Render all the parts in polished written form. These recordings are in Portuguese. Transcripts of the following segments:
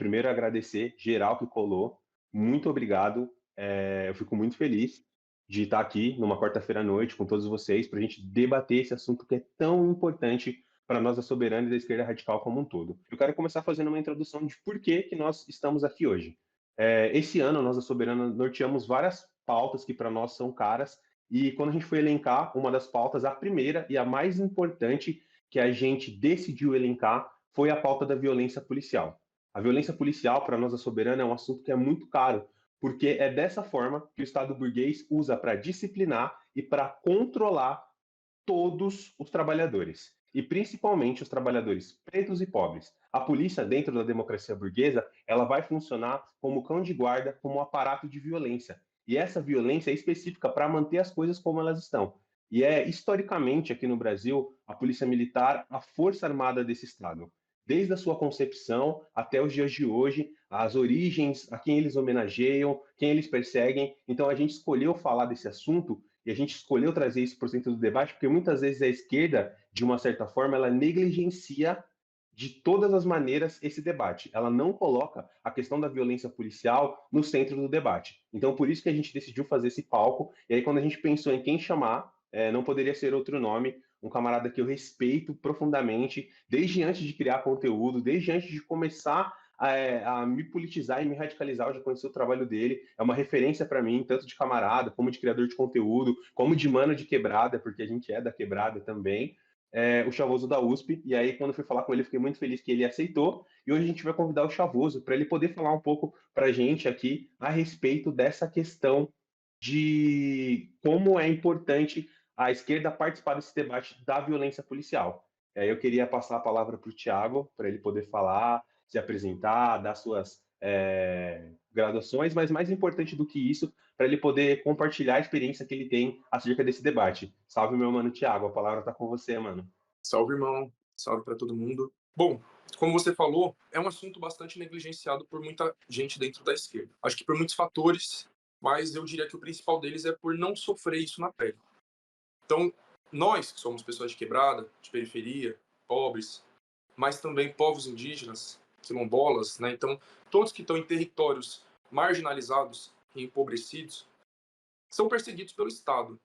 primeiro agradecer geral que colou. Muito obrigado. Eu fico muito feliz de estar aqui numa quarta-feira à noite com todos vocês para a gente debater esse assunto que é tão importante para nós da Soberana e da esquerda radical como um todo. Eu quero começar fazendo uma introdução de por que nós estamos aqui hoje. Esse ano, nós da Soberana norteamos várias pautas que para nós são caras, e quando a gente foi elencar uma das pautas, a primeira e a mais importante que a gente decidiu elencar foi a pauta da violência policial. A violência policial, para nós da Soberana, é um assunto que é muito caro, porque é dessa forma que o Estado burguês usa para disciplinar e para controlar todos os trabalhadores, e principalmente os trabalhadores pretos e pobres. A polícia, dentro da democracia burguesa, ela vai funcionar como cão de guarda, como um aparato de violência. E essa violência é específica para manter as coisas como elas estão. E é, historicamente, aqui no Brasil, a polícia militar a força armada desse Estado. Desde a sua concepção até os dias de hoje, as origens, a quem eles homenageiam, quem eles perseguem. Então, a gente escolheu falar desse assunto e a gente escolheu trazer isso para o centro do debate porque muitas vezes a esquerda, de uma certa forma, ela negligencia de todas as maneiras esse debate. Ela não coloca a questão da violência policial no centro do debate. Então, por isso que a gente decidiu fazer esse palco. E aí, quando a gente pensou em quem chamar, não poderia ser outro nome, um camarada que eu respeito profundamente, desde antes de criar conteúdo, desde antes de começar a me politizar e me radicalizar. Eu já conheci o trabalho dele, é uma referência para mim, tanto de camarada, como de criador de conteúdo, como de mano de quebrada, porque a gente é da quebrada também, o Chavoso da USP. E aí, quando eu fui falar com ele, fiquei muito feliz que ele aceitou. E hoje a gente vai convidar o Chavoso para ele poder falar um pouco para a gente aqui a respeito dessa questão de como é importante a esquerda participar desse debate da violência policial. Eu queria passar a palavra para o Thiago, para ele poder falar, se apresentar, dar suas graduações, mas mais importante do que isso, para ele poder compartilhar a experiência que ele tem acerca desse debate. Salve, meu mano Thiago, a palavra está com você, mano. Salve, irmão. Salve para todo mundo. Bom, como você falou, é um assunto bastante negligenciado por muita gente dentro da esquerda. Acho que por muitos fatores, mas eu diria que o principal deles é por não sofrer isso na pele. Então, nós que somos pessoas de quebrada, de periferia, pobres, mas também povos indígenas, quilombolas, né? Então, todos que estão em territórios marginalizados e empobrecidos são perseguidos pelo Estado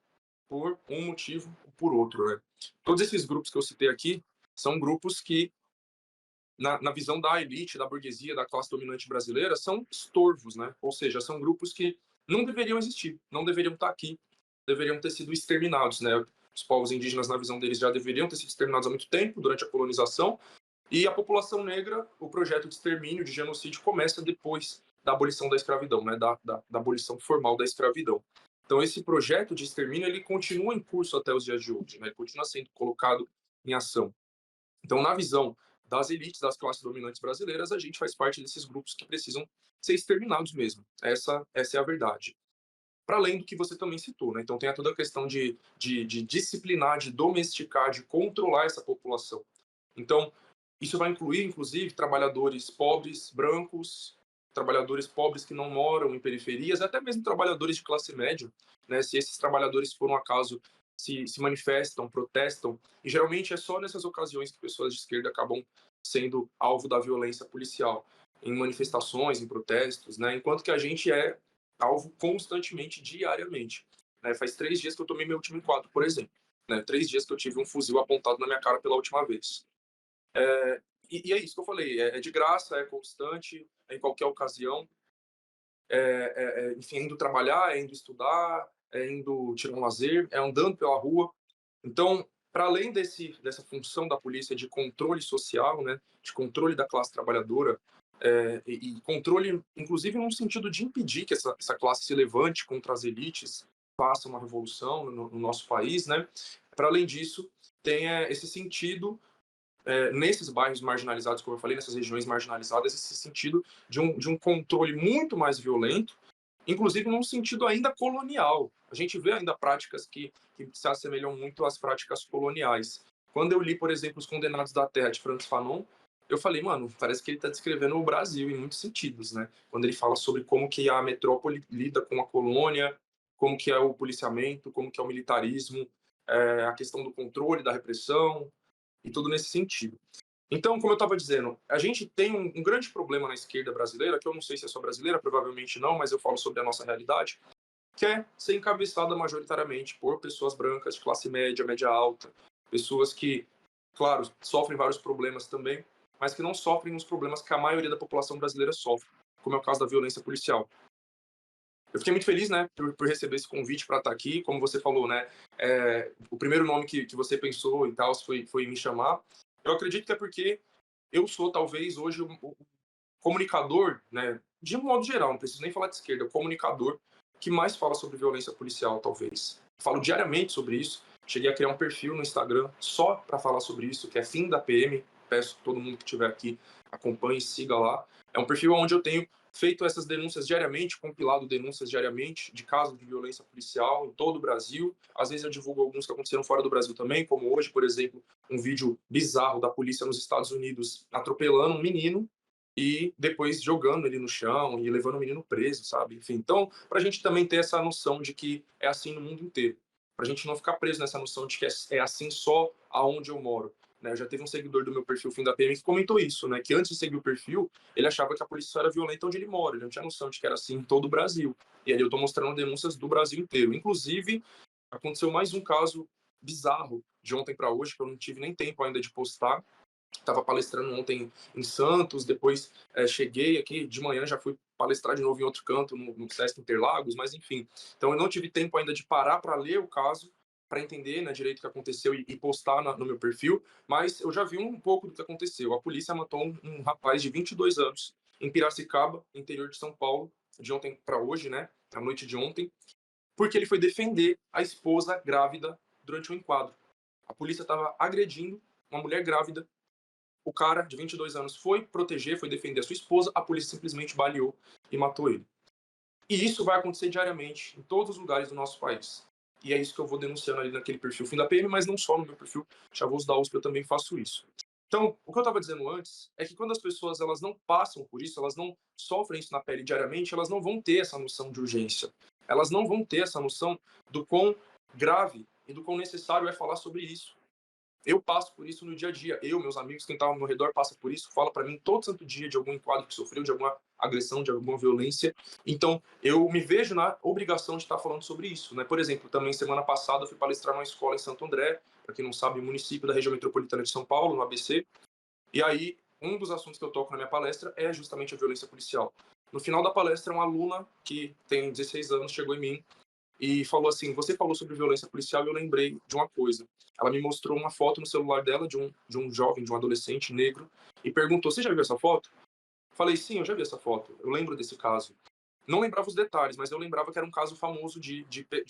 por um motivo ou por outro, né? Todos esses grupos que eu citei aqui são grupos que, na visão da elite, da burguesia, da classe dominante brasileira, são estorvos, né? Ou seja, são grupos que não deveriam existir, não deveriam estar aqui, deveriam ter sido exterminados, né? Os povos indígenas, na visão deles, já deveriam ter sido exterminados há muito tempo, durante a colonização, e a população negra, o projeto de extermínio, de genocídio, começa depois da abolição da escravidão, né? Da abolição formal da escravidão. Então, esse projeto de extermínio ele continua em curso até os dias de hoje, né? Ele continua sendo colocado em ação. Então, na visão das elites, das classes dominantes brasileiras, a gente faz parte desses grupos que precisam ser exterminados mesmo. Essa é a verdade. Para além do que você também citou, né? Então, tem toda a questão de disciplinar, de domesticar, de controlar essa população. Então, isso vai incluir, inclusive, trabalhadores pobres, brancos, trabalhadores pobres que não moram em periferias, até mesmo trabalhadores de classe média, né? Se esses trabalhadores, por um acaso, se manifestam, protestam, e geralmente é só nessas ocasiões que pessoas de esquerda acabam sendo alvo da violência policial, em manifestações, em protestos, né? Enquanto que a gente é alvo constantemente, diariamente. Né? Faz 3 dias que eu tomei meu último enquadro, por exemplo. Né? 3 dias que eu tive um fuzil apontado na minha cara pela última vez. E é isso que eu falei, é de graça, é constante, é em qualquer ocasião, enfim, é indo trabalhar, é indo estudar, é indo tirar um lazer, é andando pela rua. Então, para além dessa função da polícia de controle social, né, de controle da classe trabalhadora, e controle, inclusive, num sentido de impedir que essa classe se levante contra as elites, faça uma revolução no nosso país, né? Para além disso, tem esse sentido nesses bairros marginalizados, como eu falei, nessas regiões marginalizadas, esse sentido de um controle muito mais violento, inclusive num sentido ainda colonial. A gente vê ainda práticas que se assemelham muito às práticas coloniais. Quando eu li, por exemplo, Os Condenados da Terra, de Frantz Fanon, eu falei, mano, parece que ele está descrevendo o Brasil em muitos sentidos, né? Quando ele fala sobre como que a metrópole lida com a colônia, como que é o policiamento, como que é o militarismo, a questão do controle, da repressão, e tudo nesse sentido. Então, como eu estava dizendo, a gente tem um grande problema na esquerda brasileira, que eu não sei se é só brasileira, provavelmente não, mas eu falo sobre a nossa realidade, que é ser encabeçada majoritariamente por pessoas brancas de classe média, média alta, pessoas que, claro, sofrem vários problemas também, mas que não sofrem os problemas que a maioria da população brasileira sofre, como é o caso da violência policial. Eu fiquei muito feliz, né, por receber esse convite para estar aqui. Como você falou, né, o primeiro nome que você pensou e tal foi me chamar. Eu acredito que é porque eu sou, talvez, hoje, o comunicador, né, de um modo geral, não preciso nem falar de esquerda, o comunicador que mais fala sobre violência policial, talvez. Falo diariamente sobre isso. Cheguei a criar um perfil no Instagram só para falar sobre isso, que é Fim da PM. Peço que todo mundo que estiver aqui acompanhe, siga lá. É um perfil onde eu tenho feito essas denúncias diariamente, compilado denúncias diariamente de casos de violência policial em todo o Brasil. Às vezes eu divulgo alguns que aconteceram fora do Brasil também, como hoje, por exemplo, um vídeo bizarro da polícia nos Estados Unidos atropelando um menino e depois jogando ele no chão e levando o menino preso, sabe? Enfim, então, para a gente também ter essa noção de que é assim no mundo inteiro. Para a gente não ficar preso nessa noção de que é assim só aonde eu moro. Né? Já teve um seguidor do meu perfil Fim da PM que comentou isso, né? Que antes de seguir o perfil, ele achava que a polícia só era violenta onde ele mora, ele não tinha noção de que era assim em todo o Brasil. E aí eu estou mostrando denúncias do Brasil inteiro. Inclusive, aconteceu mais um caso bizarro de ontem para hoje, que eu não tive nem tempo ainda de postar. Estava palestrando ontem em Santos, depois cheguei aqui de manhã, já fui palestrar de novo em outro canto, no Sesc Interlagos, mas enfim. Então eu não tive tempo ainda de parar para ler o caso, para entender, né, direito o que aconteceu e postar no meu perfil, mas eu já vi um pouco do que aconteceu. A polícia matou um rapaz de 22 anos em Piracicaba, interior de São Paulo, de ontem para hoje, né, à noite de ontem, porque ele foi defender a esposa grávida durante um enquadro. A polícia estava agredindo uma mulher grávida, o cara de 22 anos foi proteger, foi defender a sua esposa, a polícia simplesmente baleou e matou ele. E isso vai acontecer diariamente em todos os lugares do nosso país. E é isso que eu vou denunciando ali naquele perfil Fim da PM, mas não só no meu perfil Chavoso da USP, eu também faço isso. Então, o que eu estava dizendo antes é que quando as pessoas elas não passam por isso, elas não sofrem isso na pele diariamente, elas não vão ter essa noção de urgência. Elas não vão ter essa noção do quão grave e do quão necessário é falar sobre isso. Eu passo por isso no dia a dia. Eu, meus amigos, quem está ao meu redor passa por isso, fala para mim todo santo dia de algum enquadro que sofreu, de alguma agressão, de alguma violência. Então, eu me vejo na obrigação de estar falando sobre isso, né? Por exemplo, também semana passada eu fui palestrar numa escola em Santo André, para quem não sabe, município da região metropolitana de São Paulo, no ABC. E aí, um dos assuntos que eu toco na minha palestra é justamente a violência policial. No final da palestra, uma aluna que tem 16 anos chegou em mim e falou assim: Você falou sobre violência policial e eu lembrei de uma coisa. Ela me mostrou uma foto no celular dela de um jovem, de um adolescente negro, e perguntou: Você já viu essa foto? Falei: Sim, eu já vi essa foto. Eu lembro desse caso. Não lembrava os detalhes, mas eu lembrava que era um caso famoso de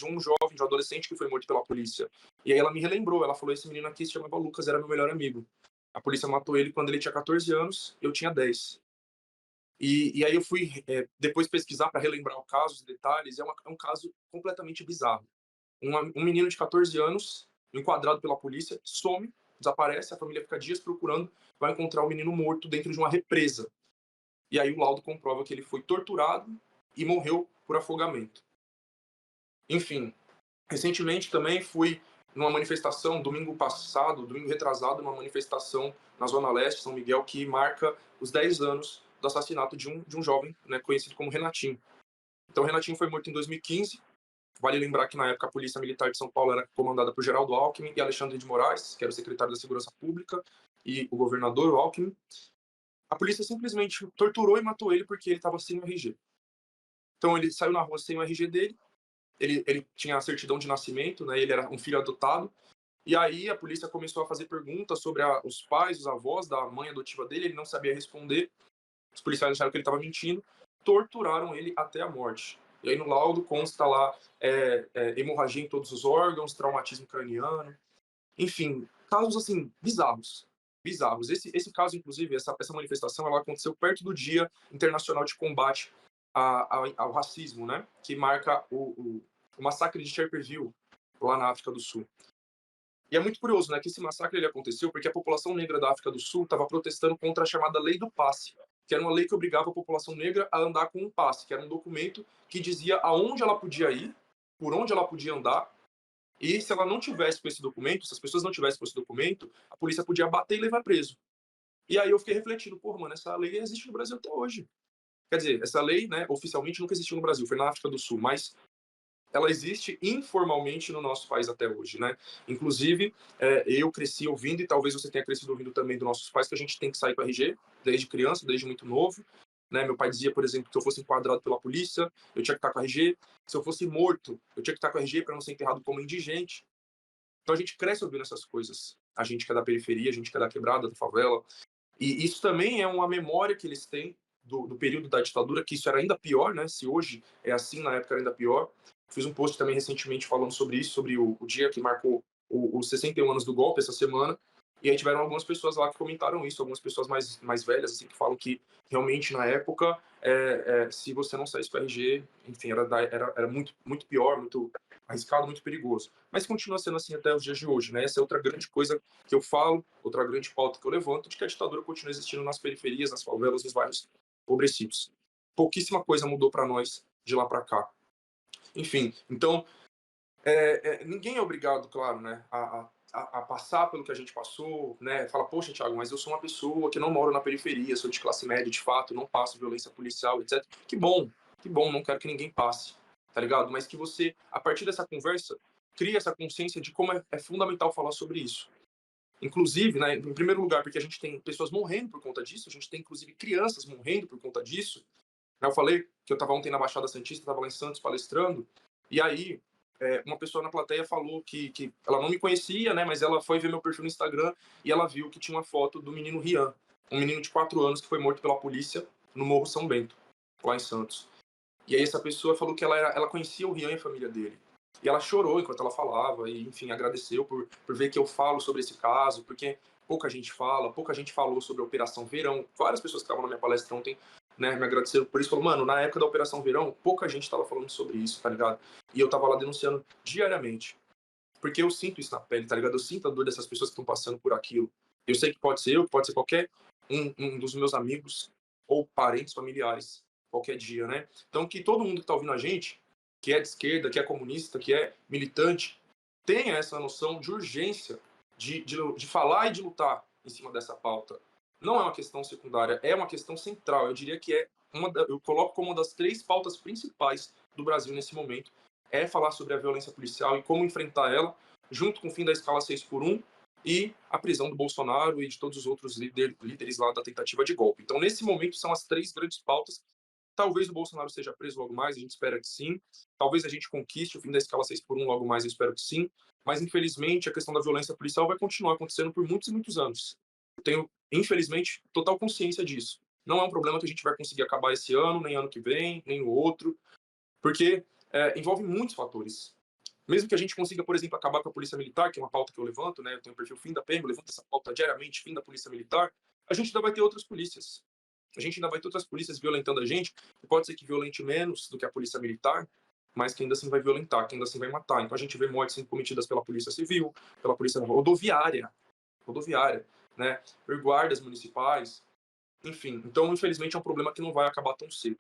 um jovem, de um adolescente que foi morto pela polícia. E aí ela me relembrou. Ela falou: Esse menino aqui se chamava Lucas, era meu melhor amigo. A polícia matou ele quando ele tinha 14 anos, eu tinha 10. E aí eu fui depois pesquisar para relembrar o caso, os detalhes. É um caso completamente bizarro. Um menino de 14 anos, enquadrado pela polícia, some, desaparece, a família fica dias procurando, vai encontrar o menino morto dentro de uma represa. E aí o laudo comprova que ele foi torturado e morreu por afogamento. Enfim, recentemente também fui numa manifestação, domingo passado, domingo retrasado, uma manifestação na Zona Leste, São Miguel, que marca os 10 anos do assassinato de um jovem, né, conhecido como Renatinho. Então, Renatinho foi morto em 2015. Vale lembrar que, na época, a Polícia Militar de São Paulo era comandada por Geraldo Alckmin e Alexandre de Moraes, que era o secretário da Segurança Pública, e o governador, o Alckmin. A polícia simplesmente torturou e matou ele porque ele estava sem o RG. Então, ele saiu na rua sem o RG dele, ele tinha a certidão de nascimento, né, ele era um filho adotado, e aí a polícia começou a fazer perguntas sobre os pais, os avós da mãe adotiva dele, ele não sabia responder, os policiais acharam que ele estava mentindo, torturaram ele até a morte. E aí no laudo consta lá hemorragia em todos os órgãos, traumatismo craniano, enfim, casos assim, bizarros. Bizarros. Esse caso, inclusive, essa manifestação, ela aconteceu perto do Dia Internacional de Combate ao Racismo, né? Que marca o massacre de Sharpeville, lá na África do Sul. E é muito curioso, né, que esse massacre ele aconteceu porque a população negra da África do Sul estava protestando contra a chamada Lei do Passe, que era uma lei que obrigava a população negra a andar com um passe, que era um documento que dizia aonde ela podia ir, por onde ela podia andar, e se ela não tivesse com esse documento, se as pessoas não tivessem com esse documento, a polícia podia bater e levar preso. E aí eu fiquei refletindo, porra, mano, essa lei existe no Brasil até hoje. Quer dizer, essa lei, né, oficialmente nunca existiu no Brasil, foi na África do Sul, mas ela existe informalmente no nosso país até hoje, né? Inclusive, eu cresci ouvindo, e talvez você tenha crescido ouvindo também dos nossos pais, que a gente tem que sair com RG, desde criança, desde muito novo. Né? Meu pai dizia, por exemplo, que se eu fosse enquadrado pela polícia, eu tinha que estar com RG. Se eu fosse morto, eu tinha que estar com RG para não ser enterrado como indigente. Então a gente cresce ouvindo essas coisas. A gente que é da periferia, a gente que é da quebrada, da favela. E isso também é uma memória que eles têm do período da ditadura, que isso era ainda pior, né? Se hoje é assim, na época era ainda pior. Fiz um post também recentemente falando sobre isso, sobre o dia que marcou os 61 anos do golpe, essa semana. E aí tiveram algumas pessoas lá que comentaram isso, algumas pessoas mais velhas, assim, que falam que realmente na época, se você não saísse com RG, enfim, era muito, muito pior, muito arriscado, muito perigoso. Mas continua sendo assim até os dias de hoje, né? Essa é outra grande coisa que eu falo, outra grande pauta que eu levanto, de que a ditadura continua existindo nas periferias, nas favelas, nos bairros empobrecidos. Pouquíssima coisa mudou para nós de lá para cá. Enfim, então, ninguém é obrigado, claro, né, a passar pelo que a gente passou, né, fala, poxa, Thiago, mas eu sou uma pessoa que não moro na periferia, sou de classe média, de fato, não passo violência policial, etc. Que bom, não quero que ninguém passe, tá ligado? Mas que você, a partir dessa conversa, cria essa consciência de como é fundamental falar sobre isso. Inclusive, né, em primeiro lugar, porque a gente tem pessoas morrendo por conta disso, a gente tem, inclusive, crianças morrendo por conta disso. Eu falei que eu estava ontem na Baixada Santista, estava lá em Santos palestrando, e aí uma pessoa na plateia falou que ela não me conhecia, né, mas ela foi ver meu perfil no Instagram e ela viu que tinha uma foto do menino Rian, um menino de 4 anos que foi morto pela polícia no Morro São Bento, lá em Santos. E aí essa pessoa falou que ela conhecia o Rian e a família dele. E ela chorou enquanto ela falava e, enfim, agradeceu por ver que eu falo sobre esse caso, porque pouca gente fala, pouca gente falou sobre a Operação Verão. Várias pessoas que estavam na minha palestra ontem, né, me agradeceram por isso. Falaram, mano, na época da Operação Verão, pouca gente estava falando sobre isso, tá ligado? E eu tava lá denunciando diariamente. Porque eu sinto isso na pele, tá ligado? Eu sinto a dor dessas pessoas que estão passando por aquilo. Eu sei que pode ser eu, que pode ser qualquer um dos meus amigos ou parentes familiares, qualquer dia, né? Então, que todo mundo que tá ouvindo a gente, que é de esquerda, que é comunista, que é militante, tenha essa noção de urgência de falar e de lutar em cima dessa pauta. Não é uma questão secundária, é uma questão central. Eu diria que eu coloco como uma das 3 pautas principais do Brasil nesse momento, é falar sobre a violência policial e como enfrentar ela, junto com o fim da escala 6x1 e a prisão do Bolsonaro e de todos os outros líderes lá da tentativa de golpe. Então, nesse momento, são as 3 grandes pautas. Talvez o Bolsonaro seja preso logo mais, a gente espera que sim. Talvez a gente conquiste o fim da escala 6x1 logo mais, eu espero que sim. Mas, infelizmente, a questão da violência policial vai continuar acontecendo por muitos e muitos anos. Eu tenho, infelizmente, total consciência disso. Não é um problema que a gente vai conseguir acabar esse ano, nem ano que vem, nem o outro, porque envolve muitos fatores. Mesmo que a gente consiga, por exemplo, acabar com a polícia militar, que é uma pauta que eu levanto, né? Eu tenho o perfil Fim da PM, eu levanto essa pauta diariamente, fim da polícia militar, a gente ainda vai ter outras polícias. A gente ainda vai ter outras polícias violentando a gente, que pode ser que violente menos do que a polícia militar, mas que ainda assim vai violentar, que ainda assim vai matar. Então a gente vê mortes sendo cometidas pela polícia civil, pela polícia rodoviária, né? Por guardas municipais, enfim. Então, infelizmente, é um problema que não vai acabar tão cedo.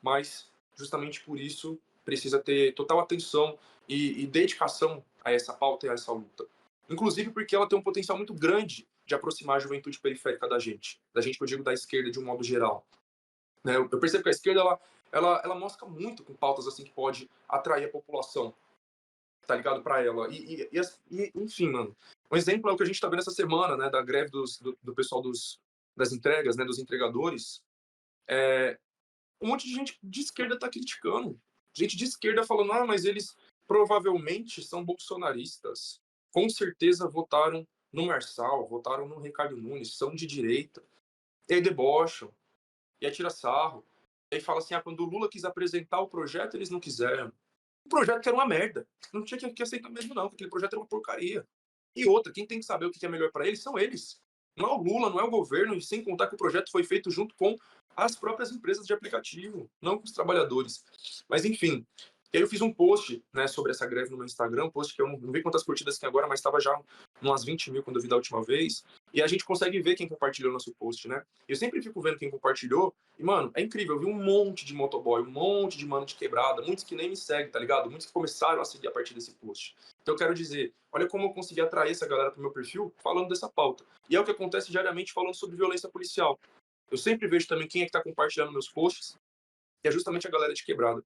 Mas, justamente por isso, precisa ter total atenção e dedicação a essa pauta e a essa luta. Inclusive porque ela tem um potencial muito grande de aproximar a juventude periférica da gente que eu digo da esquerda de um modo geral. Né? Eu percebo que a esquerda ela mostra muito com pautas assim que pode atrair a população, tá ligado, para ela. Enfim, mano, um exemplo é o que a gente tá vendo essa semana, né, da greve do pessoal das entregas, né, dos entregadores. Um monte de gente de esquerda tá criticando. Gente de esquerda falando, mas eles provavelmente são bolsonaristas. Com certeza votaram no Marçal, votaram no Ricardo Nunes, são de direita. E aí debocham, e aí tira sarro. E aí fala assim, quando o Lula quis apresentar o projeto, eles não quiseram. O projeto que era uma merda. Não tinha que aceitar mesmo não, porque aquele projeto era uma porcaria. E outra, quem tem que saber o que é melhor para eles são eles. Não é o Lula, não é o governo, e sem contar que o projeto foi feito junto com as próprias empresas de aplicativo, não com os trabalhadores. Mas, enfim, e aí eu fiz um post, né, sobre essa greve no meu Instagram, um post que eu não vi quantas curtidas tem agora, mas estava já umas 20 mil quando eu vi da última vez, e a gente consegue ver quem compartilhou nosso post, né? Eu sempre fico vendo quem compartilhou, e, mano, é incrível, eu vi um monte de motoboy, um monte de mano de quebrada, muitos que nem me seguem, tá ligado? Muitos que começaram a seguir a partir desse post. Então eu quero dizer, olha como eu consegui atrair essa galera para o meu perfil falando dessa pauta. E é o que acontece diariamente falando sobre violência policial. Eu sempre vejo também quem é que está compartilhando meus posts, que é justamente a galera de quebrada.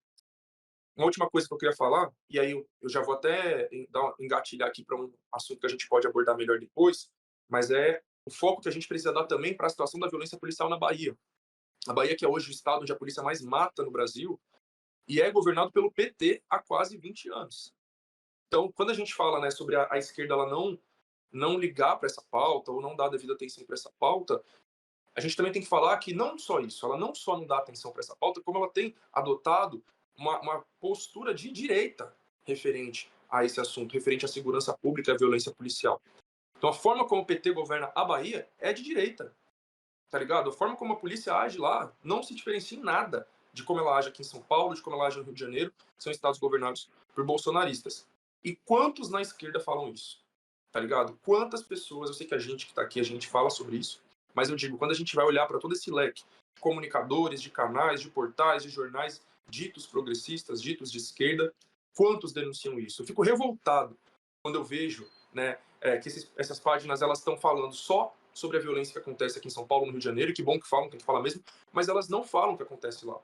Uma última coisa que eu queria falar, e aí eu já vou até engatilhar aqui para um assunto que a gente pode abordar melhor depois, mas é o foco que a gente precisa dar também para a situação da violência policial na Bahia. A Bahia, que é hoje o estado onde a polícia mais mata no Brasil, e é governado pelo PT há quase 20 anos. Então, quando a gente fala, né, sobre a esquerda ela não ligar para essa pauta ou não dar devida atenção para essa pauta, a gente também tem que falar que não só isso, ela não só não dá atenção para essa pauta, como ela tem adotado uma postura de direita referente a esse assunto, referente à segurança pública e à violência policial. Então, a forma como o PT governa a Bahia é de direita, tá ligado? A forma como a polícia age lá não se diferencia em nada de como ela age aqui em São Paulo, de como ela age no Rio de Janeiro, que são estados governados por bolsonaristas. E quantos na esquerda falam isso? Tá ligado? Quantas pessoas, eu sei que a gente que tá aqui, a gente fala sobre isso, mas eu digo, quando a gente vai olhar para todo esse leque de comunicadores, de canais, de portais, de jornais ditos progressistas, ditos de esquerda, quantos denunciam isso? Eu fico revoltado quando eu vejo, né, que essas páginas elas estão falando só sobre a violência que acontece aqui em São Paulo, no Rio de Janeiro, e que bom que falam, tem que falar mesmo, mas elas não falam o que acontece lá.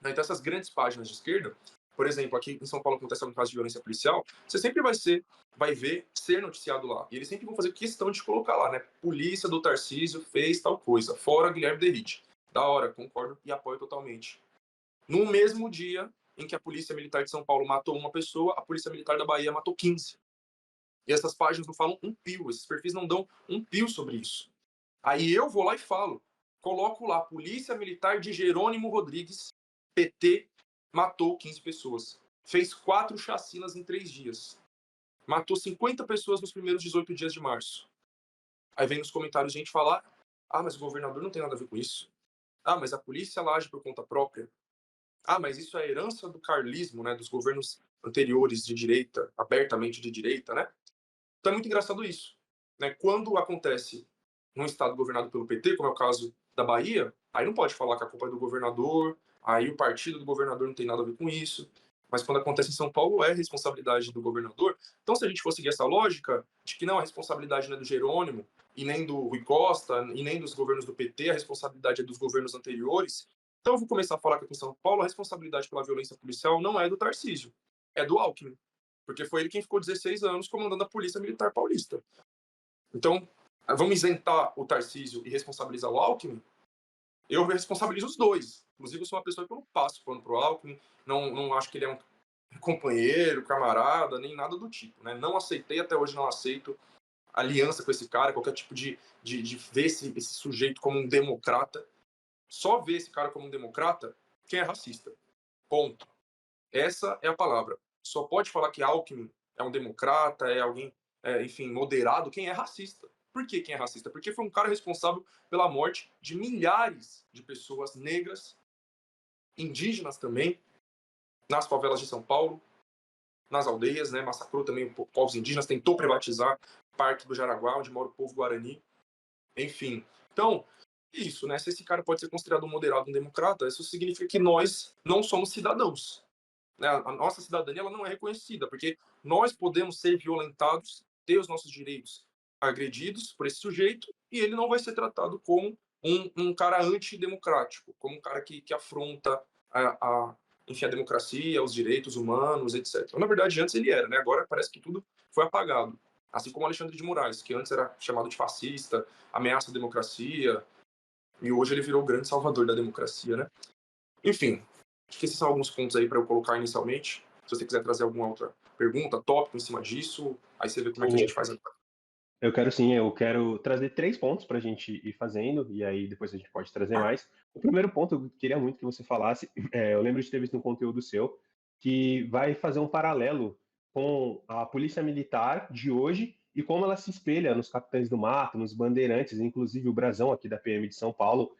Então essas grandes páginas de esquerda, por exemplo, aqui em São Paulo acontece algum caso de violência policial, você sempre vai ver ser noticiado lá. E eles sempre vão fazer questão de colocar lá, né? Polícia do Tarcísio fez tal coisa, fora Guilherme Derrite. Da hora, concordo e apoio totalmente. No mesmo dia em que a Polícia Militar de São Paulo matou uma pessoa, a Polícia Militar da Bahia matou 15. E essas páginas não falam um pio, esses perfis não dão um pio sobre isso. Aí eu vou lá e falo, coloco lá, Polícia Militar de Jerônimo Rodrigues, PT, matou 15 pessoas. Fez 4 chacinas em 3 dias. Matou 50 pessoas nos primeiros 18 dias de março. Aí vem nos comentários gente falar, mas o governador não tem nada a ver com isso. Mas a polícia ela age por conta própria. Mas isso é herança do carlismo, né, dos governos anteriores de direita, abertamente de direita, né? Então é muito engraçado isso, né? Quando acontece num estado governado pelo PT, como é o caso da Bahia, aí não pode falar que a culpa é do governador, aí o partido do governador não tem nada a ver com isso. Mas quando acontece em São Paulo, é responsabilidade do governador. Então, se a gente for seguir essa lógica de que não, a responsabilidade não é do Jerônimo, e nem do Rui Costa, e nem dos governos do PT, a responsabilidade é dos governos anteriores, então eu vou começar a falar que aqui em São Paulo a responsabilidade pela violência policial não é do Tarcísio, é do Alckmin. Porque foi ele quem ficou 16 anos comandando a Polícia Militar Paulista. Então, vamos isentar o Tarcísio e responsabilizar o Alckmin? Eu responsabilizo os dois. Inclusive, eu sou uma pessoa que eu não passo pano pro Alckmin, não acho que ele é um companheiro, camarada, nem nada do tipo. Né? Não aceitei, até hoje não aceito aliança com esse cara, qualquer tipo de ver esse sujeito como um democrata. Só ver esse cara como um democrata quem é racista. Ponto. Essa é a palavra. Só pode falar que Alckmin é um democrata, é alguém, enfim, moderado, quem é racista. Por que quem é racista? Porque foi um cara responsável pela morte de milhares de pessoas negras, indígenas também, nas favelas de São Paulo, nas aldeias, né? Massacrou também povos indígenas, tentou privatizar Parque do Jaraguá, onde mora o povo guarani. Enfim. Então, isso, né? Se esse cara pode ser considerado um moderado, um democrata, isso significa que nós não somos cidadãos. Né? A nossa cidadania ela não é reconhecida, porque nós podemos ser violentados, ter os nossos direitos agredidos por esse sujeito, e ele não vai ser tratado como um cara antidemocrático, como um cara que afronta enfim, a democracia, os direitos humanos, etc. Na verdade, antes ele era, né? Agora parece que tudo foi apagado. Assim como Alexandre de Moraes, que antes era chamado de fascista, ameaça à democracia, e hoje ele virou o grande salvador da democracia, né? Enfim, acho que esses são alguns pontos aí para eu colocar inicialmente. Se você quiser trazer alguma outra pergunta, tópico em cima disso, aí você vê como é que a gente faz agora. Eu quero sim, eu quero trazer 3 pontos para a gente ir fazendo, e aí depois a gente pode trazer mais. O primeiro ponto, eu queria muito que você falasse, eu lembro de ter visto um conteúdo seu, que vai fazer um paralelo com a polícia militar de hoje e como ela se espelha nos Capitães do Mato, nos Bandeirantes, inclusive o brasão aqui da PM de São Paulo,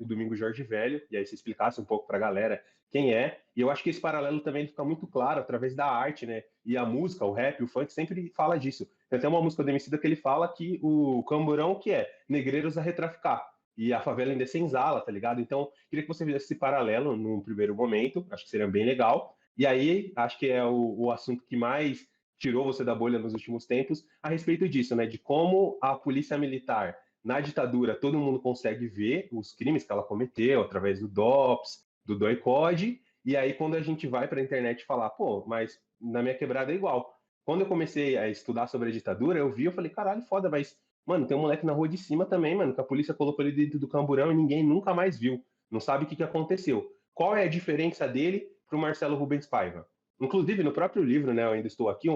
o Domingo Jorge Velho, e aí você explicasse um pouco para a galera quem é, e eu acho que esse paralelo também fica muito claro através da arte, né? E a música, o rap, o funk sempre fala disso. Tem até uma música do Emicida que ele fala que o camburão que é negreiros a retraficar e a favela ainda é senzala, tá ligado? Então, queria que você fizesse esse paralelo num primeiro momento, acho que seria bem legal. E aí, acho que é o assunto que mais tirou você da bolha nos últimos tempos, a respeito disso, né? De como a polícia militar, na ditadura, todo mundo consegue ver os crimes que ela cometeu através do DOPS, do DOI-CODE, e aí quando a gente vai para a internet falar, pô, mas na minha quebrada é igual. Quando eu comecei a estudar sobre a ditadura, eu falei, caralho, foda, mas, mano, tem um moleque na rua de cima também, mano, que a polícia colocou ele dentro do camburão e ninguém nunca mais viu. Não sabe o que aconteceu. Qual é a diferença dele pro Marcelo Rubens Paiva? Inclusive, no próprio livro, né, eu ainda estou aqui,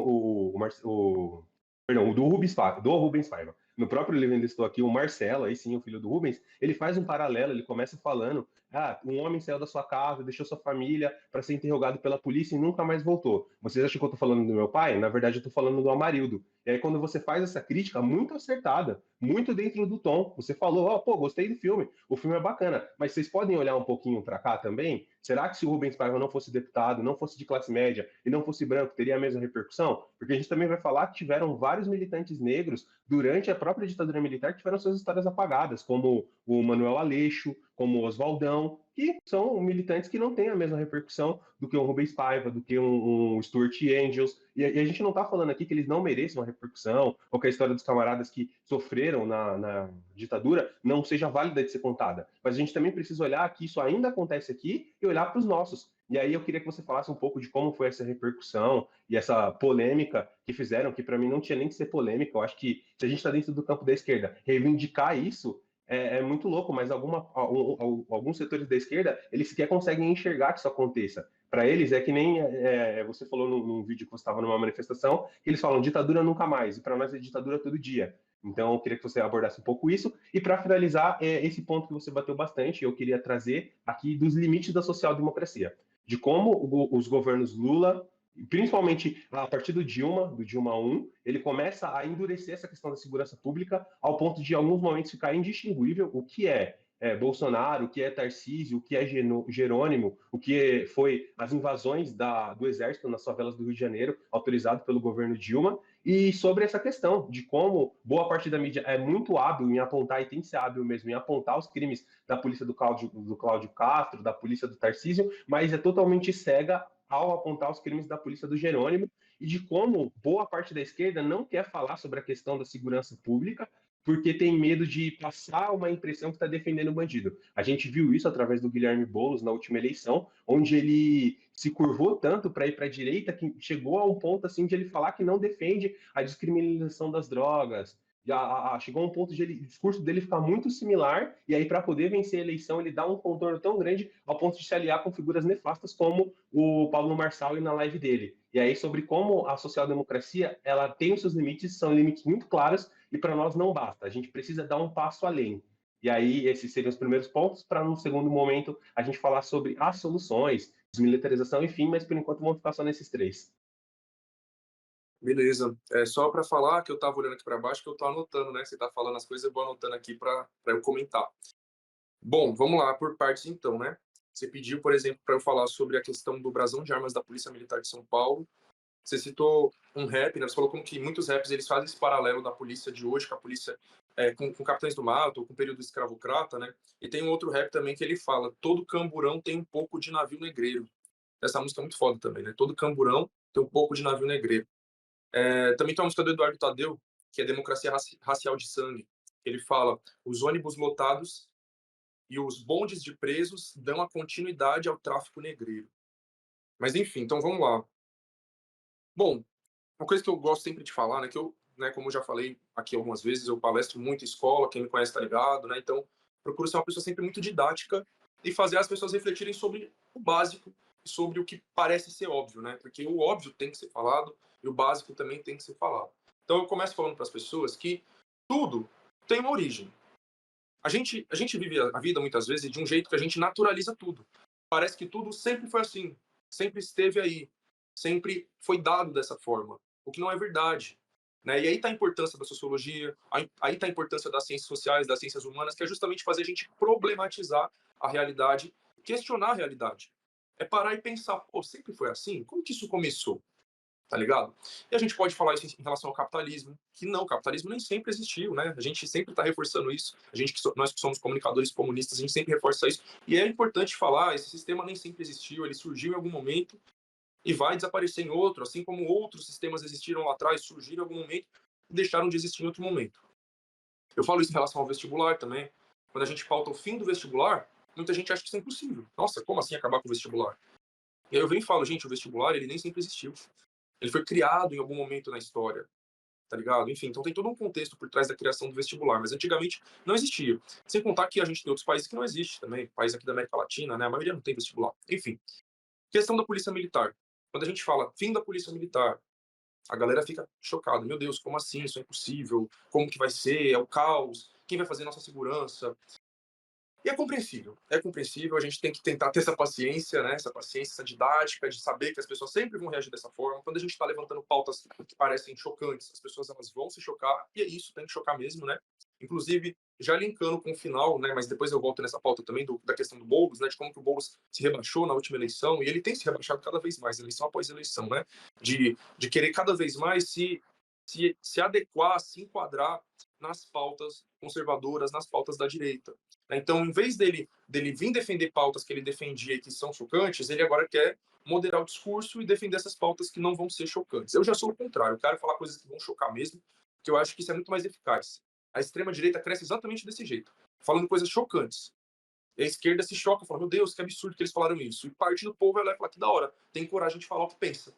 perdão, o do Rubens Paiva. No próprio livro ainda estou aqui, o Marcelo, aí sim, o filho do Rubens, ele faz um paralelo, ele começa falando, um homem saiu da sua casa, deixou sua família para ser interrogado pela polícia e nunca mais voltou. Vocês acham que eu estou falando do meu pai? Na verdade, eu estou falando do Amarildo. E aí, quando você faz essa crítica, muito acertada, muito dentro do tom, você falou, pô, gostei do filme, o filme é bacana, mas vocês podem olhar um pouquinho para cá também? Será que se o Rubens Paiva não fosse deputado, não fosse de classe média e não fosse branco, teria a mesma repercussão? Porque a gente também vai falar que tiveram vários militantes negros durante a própria ditadura militar que tiveram suas histórias apagadas, como o Manuel Aleixo, como o Oswaldão, que são militantes que não têm a mesma repercussão do que um Rubens Paiva, do que um Stuart Angels. E a gente não está falando aqui que eles não mereçam uma repercussão, ou que a história dos camaradas que sofreram na ditadura não seja válida de ser contada. Mas a gente também precisa olhar que isso ainda acontece aqui e olhar para os nossos. E aí eu queria que você falasse um pouco de como foi essa repercussão e essa polêmica que fizeram, que para mim não tinha nem que ser polêmica. Eu acho que se a gente está dentro do campo da esquerda, reivindicar isso é muito louco, mas alguns setores da esquerda, eles sequer conseguem enxergar que isso aconteça. Para eles é que nem você falou num vídeo que você estava numa manifestação, que eles falam ditadura nunca mais, e para nós é ditadura todo dia. Então, eu queria que você abordasse um pouco isso. E para finalizar, esse ponto que você bateu bastante, eu queria trazer aqui dos limites da social-democracia, de como os governos Lula, principalmente a partir do Dilma 1, ele começa a endurecer essa questão da segurança pública ao ponto de, em alguns momentos, ficar indistinguível o que Bolsonaro, o que é Tarcísio, o que é Jerônimo, o que foi as invasões do Exército nas favelas do Rio de Janeiro, autorizado pelo governo Dilma, e sobre essa questão de como boa parte da mídia é muito hábil em apontar, e tem que ser hábil mesmo, em apontar os crimes da polícia do Cláudio Castro, da polícia do Tarcísio, mas é totalmente cega ao apontar os crimes da polícia do Jerônimo, e de como boa parte da esquerda não quer falar sobre a questão da segurança pública, porque tem medo de passar uma impressão que está defendendo o bandido. A gente viu isso através do Guilherme Boulos na última eleição, onde ele se curvou tanto para ir para a direita que chegou a um ponto assim de ele falar que não defende a descriminalização das drogas. Chegou a um ponto de o discurso dele ficar muito similar, e aí para poder vencer a eleição ele dá um contorno tão grande ao ponto de se aliar com figuras nefastas como o Pablo Marçal e na live dele. E aí sobre como a social-democracia ela tem os seus limites, são limites muito claros, e para nós não basta, a gente precisa dar um passo além. E aí esses seriam os primeiros pontos, para no segundo momento a gente falar sobre as soluções, desmilitarização, enfim, mas por enquanto vamos ficar só nesses três. Beleza. É só para falar que eu estava olhando aqui para baixo, que eu estou anotando, né? Você está falando as coisas, eu vou anotando aqui para eu comentar. Bom, vamos lá por partes então, né? Você pediu, por exemplo, para eu falar sobre a questão do brasão de armas da Polícia Militar de São Paulo. Você citou um rap, né? Você falou como que muitos raps eles fazem esse paralelo da polícia de hoje com a polícia com Capitães do Mato, ou com o período escravocrata, né? E tem um outro rap também que ele fala: todo camburão tem um pouco de navio negreiro. Essa música é muito foda também, né? Todo camburão tem um pouco de navio negreiro. Também tem uma música do Eduardo Tadeu, que é Democracia Racial de Sangue. Ele fala: os ônibus lotados e os bondes de presos dão a continuidade ao tráfico negreiro. Mas enfim, então vamos lá. Bom, uma coisa que eu gosto sempre de falar, né, que eu, né, como eu já falei aqui algumas vezes, eu palestro muito em escola, quem me conhece tá ligado, né, então procuro ser uma pessoa sempre muito didática e fazer as pessoas refletirem sobre o básico e sobre o que parece ser óbvio, né, porque o óbvio tem que ser falado e o básico também tem que ser falado. Então eu começo falando para as pessoas que tudo tem uma origem. A gente vive a vida muitas vezes de um jeito que a gente naturaliza tudo. Parece que tudo sempre foi assim, sempre esteve aí, sempre foi dado dessa forma, o que não é verdade. Né? E aí está a importância da sociologia, aí está a importância das ciências sociais, das ciências humanas, que é justamente fazer a gente problematizar a realidade, questionar a realidade. É parar e pensar, pô, sempre foi assim? Como que isso começou? Tá ligado? E a gente pode falar isso em relação ao capitalismo, que não, o capitalismo nem sempre existiu, né? A gente sempre está reforçando isso, nós que somos comunicadores comunistas, a gente sempre reforça isso, e é importante falar, esse sistema nem sempre existiu, ele surgiu em algum momento, e vai desaparecer em outro, assim como outros sistemas existiram lá atrás, surgiram em algum momento e deixaram de existir em outro momento. Eu falo isso em relação ao vestibular também. Quando a gente pauta o fim do vestibular, muita gente acha que isso é impossível. Nossa, como assim acabar com o vestibular? E aí eu venho e falo, gente, o vestibular ele nem sempre existiu. Ele foi criado em algum momento na história, tá ligado? Enfim, então tem todo um contexto por trás da criação do vestibular, mas antigamente não existia. Sem contar que a gente tem outros países que não existe também, países aqui da América Latina, né? A maioria não tem vestibular. Enfim, questão da polícia militar. Quando a gente fala fim da polícia militar, a galera fica chocada. Meu Deus, como assim? Isso é impossível. Como que vai ser? É o caos. Quem vai fazer nossa segurança? E é compreensível. É compreensível. A gente tem que tentar ter essa paciência, né? Essa paciência, essa didática de saber que as pessoas sempre vão reagir dessa forma. Quando a gente está levantando pautas que parecem chocantes, as pessoas elas vão se chocar. E é isso, tem que chocar mesmo, né? Inclusive, já linkando com o final, né? Mas depois eu volto nessa pauta também da questão do Boulos, né? De como que o Boulos se rebaixou na última eleição. E ele tem se rebaixado cada vez mais, eleição após eleição, né? De querer cada vez mais se adequar, se enquadrar nas pautas conservadoras, nas pautas da direita. Então, em vez dele vir defender pautas que ele defendia e que são chocantes, ele agora quer moderar o discurso e defender essas pautas que não vão ser chocantes. Eu já sou o contrário, eu quero falar coisas que vão chocar mesmo, porque eu acho que isso é muito mais eficaz. A extrema-direita cresce exatamente desse jeito, falando coisas chocantes. E a esquerda se choca, fala, meu Deus, que absurdo que eles falaram isso. E parte do povo vai lá e fala, que da hora, tem coragem de falar o que pensa.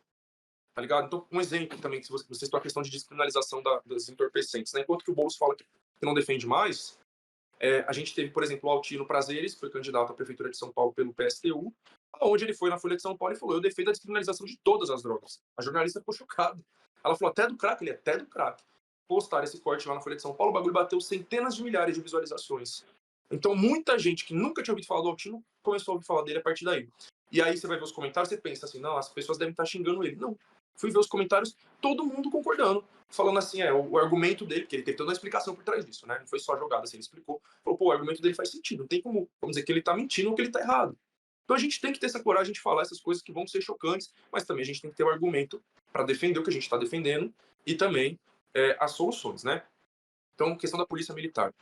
Tá ligado? Então, um exemplo também, se você citou a questão de descriminalização das entorpecentes, né? Enquanto que o Boulos fala que não defende mais, a gente teve, por exemplo, o Altino Prazeres, que foi candidato à Prefeitura de São Paulo pelo PSTU, onde ele foi na Folha de São Paulo e falou, eu defendo a descriminalização de todas as drogas. A jornalista ficou chocada. Ela falou, até do crack? Ele é até do crack. Postaram esse corte lá na Folha de São Paulo, o bagulho bateu centenas de milhares de visualizações. Então, muita gente que nunca tinha ouvido falar do Altino começou a ouvir falar dele a partir daí. E aí você vai ver os comentários, você pensa assim, não, as pessoas devem estar xingando ele. Não. Fui ver os comentários, todo mundo concordando, falando assim, o argumento dele, porque ele teve toda uma explicação por trás disso, né? Não foi só jogada assim, ele explicou. Falou, pô, o argumento dele faz sentido, não tem como, vamos dizer, que ele tá mentindo ou que ele tá errado. Então a gente tem que ter essa coragem de falar essas coisas que vão ser chocantes, mas também a gente tem que ter o argumento para defender o que a gente está defendendo e também as soluções, né? Então, questão da polícia militar.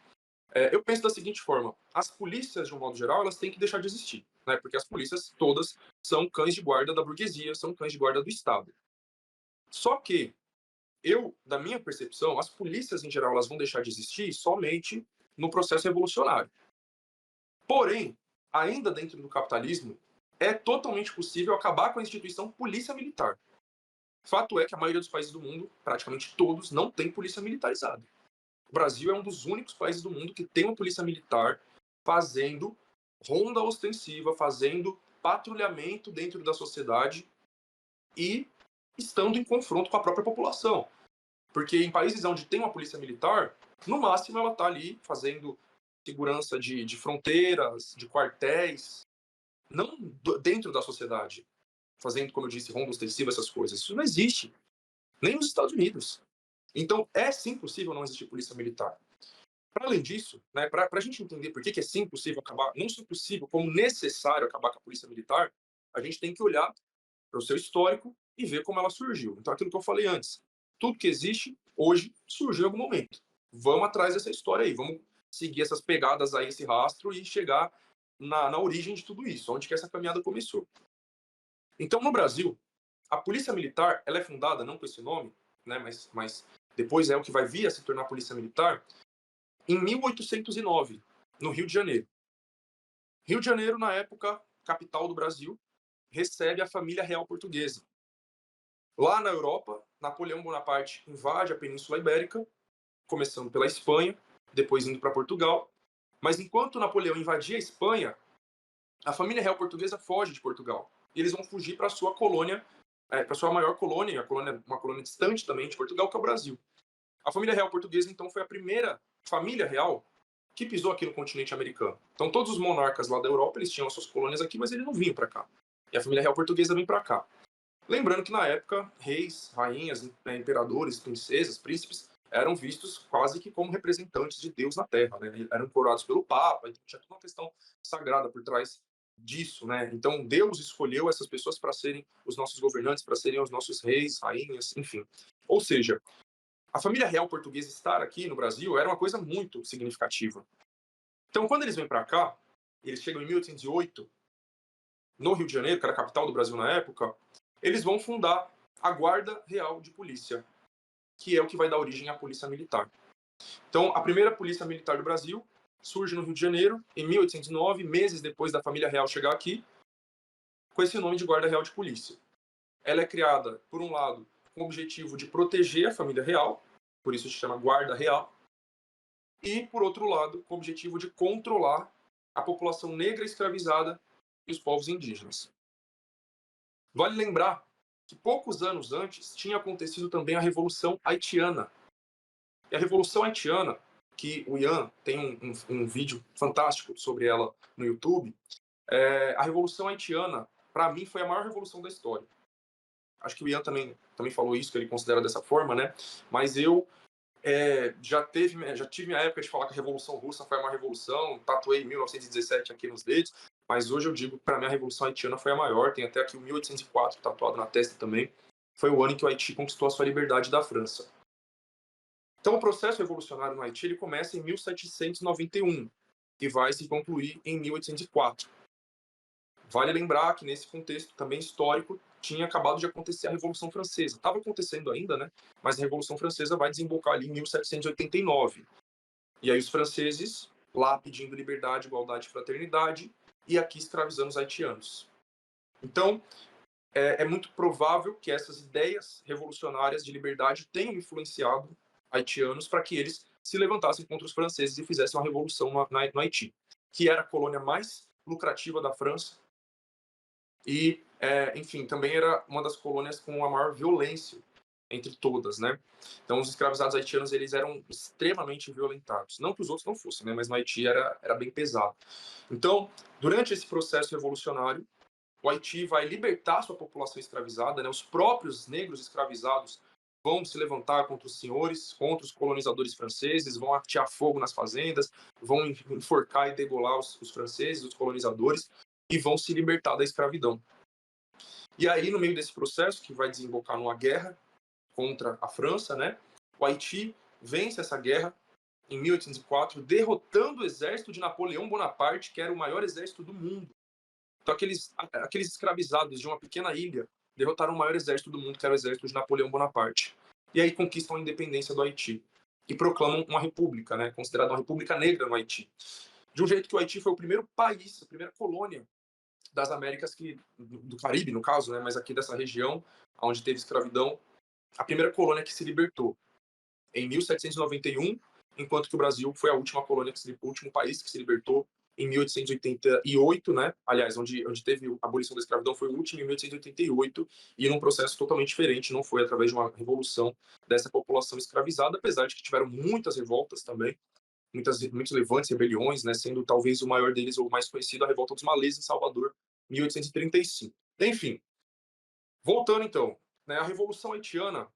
Eu penso da seguinte forma: as polícias, de um modo geral, elas têm que deixar de existir, né? Porque as polícias todas são cães de guarda da burguesia, são cães de guarda do Estado. Só que da minha percepção, as polícias em geral elas vão deixar de existir somente no processo revolucionário. Porém, ainda dentro do capitalismo, é totalmente possível acabar com a instituição polícia militar. Fato é que a maioria dos países do mundo, praticamente todos, não tem polícia militarizada. O Brasil é um dos únicos países do mundo que tem uma polícia militar fazendo ronda ostensiva, fazendo patrulhamento dentro da sociedade e estando em confronto com a própria população. Porque em países onde tem uma polícia militar, no máximo ela está ali fazendo segurança de fronteiras, de quartéis, não dentro da sociedade, fazendo, como eu disse, ronda ostensiva, essas coisas. Isso não existe, nem nos Estados Unidos. Então, é sim possível não existir polícia militar. Para além disso, né, para a gente entender por que é sim possível acabar, não só possível, como necessário acabar com a polícia militar, a gente tem que olhar para o seu histórico e ver como ela surgiu. Então, aquilo que eu falei antes, tudo que existe hoje surgiu em algum momento. Vamos atrás dessa história aí, vamos seguir essas pegadas aí, esse rastro e chegar na origem de tudo isso, onde que essa caminhada começou. Então, no Brasil, a Polícia Militar, ela é fundada não com esse nome, né, mas depois é o que vai vir a se tornar Polícia Militar, em 1809, no Rio de Janeiro. Rio de Janeiro, na época, capital do Brasil, recebe a família real portuguesa. Lá na Europa, Napoleão Bonaparte invade a Península Ibérica, começando pela Espanha, depois indo para Portugal. Mas enquanto Napoleão invadia a Espanha, a família real portuguesa foge de Portugal. E eles vão fugir para a sua colônia, para a sua maior colônia, uma colônia distante também de Portugal, que é o Brasil. A família real portuguesa, então, foi a primeira família real que pisou aqui no continente americano. Então, todos os monarcas lá da Europa, eles tinham as suas colônias aqui, mas eles não vinham para cá. E a família real portuguesa vem para cá. Lembrando que, na época, reis, rainhas, imperadores, princesas, príncipes, eram vistos quase que como representantes de Deus na Terra, né? Eram coroados pelo Papa, então tinha toda uma questão sagrada por trás disso, né? Então, Deus escolheu essas pessoas para serem os nossos governantes, para serem os nossos reis, rainhas, enfim. Ou seja, a família real portuguesa estar aqui no Brasil era uma coisa muito significativa. Então, quando eles vêm para cá, eles chegam em 1808, no Rio de Janeiro, que era a capital do Brasil na época, eles vão fundar a Guarda Real de Polícia, que é o que vai dar origem à Polícia Militar. Então, a primeira Polícia Militar do Brasil surge no Rio de Janeiro, em 1809, meses depois da família real chegar aqui, com esse nome de Guarda Real de Polícia. Ela é criada, por um lado, com o objetivo de proteger a família real, por isso se chama Guarda Real, e, por outro lado, com o objetivo de controlar a população negra escravizada e os povos indígenas. Vale lembrar que poucos anos antes tinha acontecido também a Revolução Haitiana. E a Revolução Haitiana, que o Ian tem um vídeo fantástico sobre ela no YouTube, a Revolução Haitiana, para mim, foi a maior revolução da história. Acho que o Ian também falou isso, que ele considera dessa forma, né? Mas eu já tive minha época de falar que a Revolução Russa foi a maior revolução, tatuei 1917 aqui nos dedos, mas hoje eu digo que para mim a Revolução Haitiana foi a maior, tem até aqui o 1804 tatuado na testa também. Foi o ano em que o Haiti conquistou a sua liberdade da França. Então o processo revolucionário no Haiti ele começa em 1791 e vai se concluir em 1804. Vale lembrar que nesse contexto também histórico tinha acabado de acontecer a Revolução Francesa. Estava acontecendo ainda, né? Mas a Revolução Francesa vai desembocar ali em 1789. E aí os franceses, lá pedindo liberdade, igualdade e fraternidade, e aqui escravizando os haitianos. Então, é muito provável que essas ideias revolucionárias de liberdade tenham influenciado haitianos para que eles se levantassem contra os franceses e fizessem uma revolução no Haiti, que era a colônia mais lucrativa da França e, enfim, também era uma das colônias com a maior violência entre todas, né? Então, os escravizados haitianos, eles eram extremamente violentados. Não que os outros não fossem, né? Mas no Haiti era bem pesado. Então, durante esse processo revolucionário, o Haiti vai libertar sua população escravizada, né? Os próprios negros escravizados vão se levantar contra os senhores, contra os colonizadores franceses, vão atear fogo nas fazendas, vão enforcar e degolar os franceses, os colonizadores, e vão se libertar da escravidão. E aí, no meio desse processo, que vai desembocar numa guerra contra a França, né? O Haiti vence essa guerra em 1804, derrotando o exército de Napoleão Bonaparte, que era o maior exército do mundo. Então, aqueles escravizados de uma pequena ilha derrotaram o maior exército do mundo, que era o exército de Napoleão Bonaparte. E aí conquistam a independência do Haiti e proclamam uma república, né? Considerada uma república negra no Haiti. De um jeito que o Haiti foi o primeiro país, a primeira colônia das Américas, do Caribe, no caso, né? Mas aqui dessa região, onde teve escravidão, a primeira colônia que se libertou em 1791, enquanto que o Brasil foi a última colônia, o último país que se libertou em 1888, né? Aliás, onde teve a abolição da escravidão foi o último em 1888 e num processo totalmente diferente, não foi através de uma revolução dessa população escravizada, apesar de que tiveram muitas revoltas também, muitos levantes, rebeliões, né? Sendo talvez o maior deles ou o mais conhecido a revolta dos Malês em Salvador, 1835. Enfim, voltando então, né? A Revolução Haitiana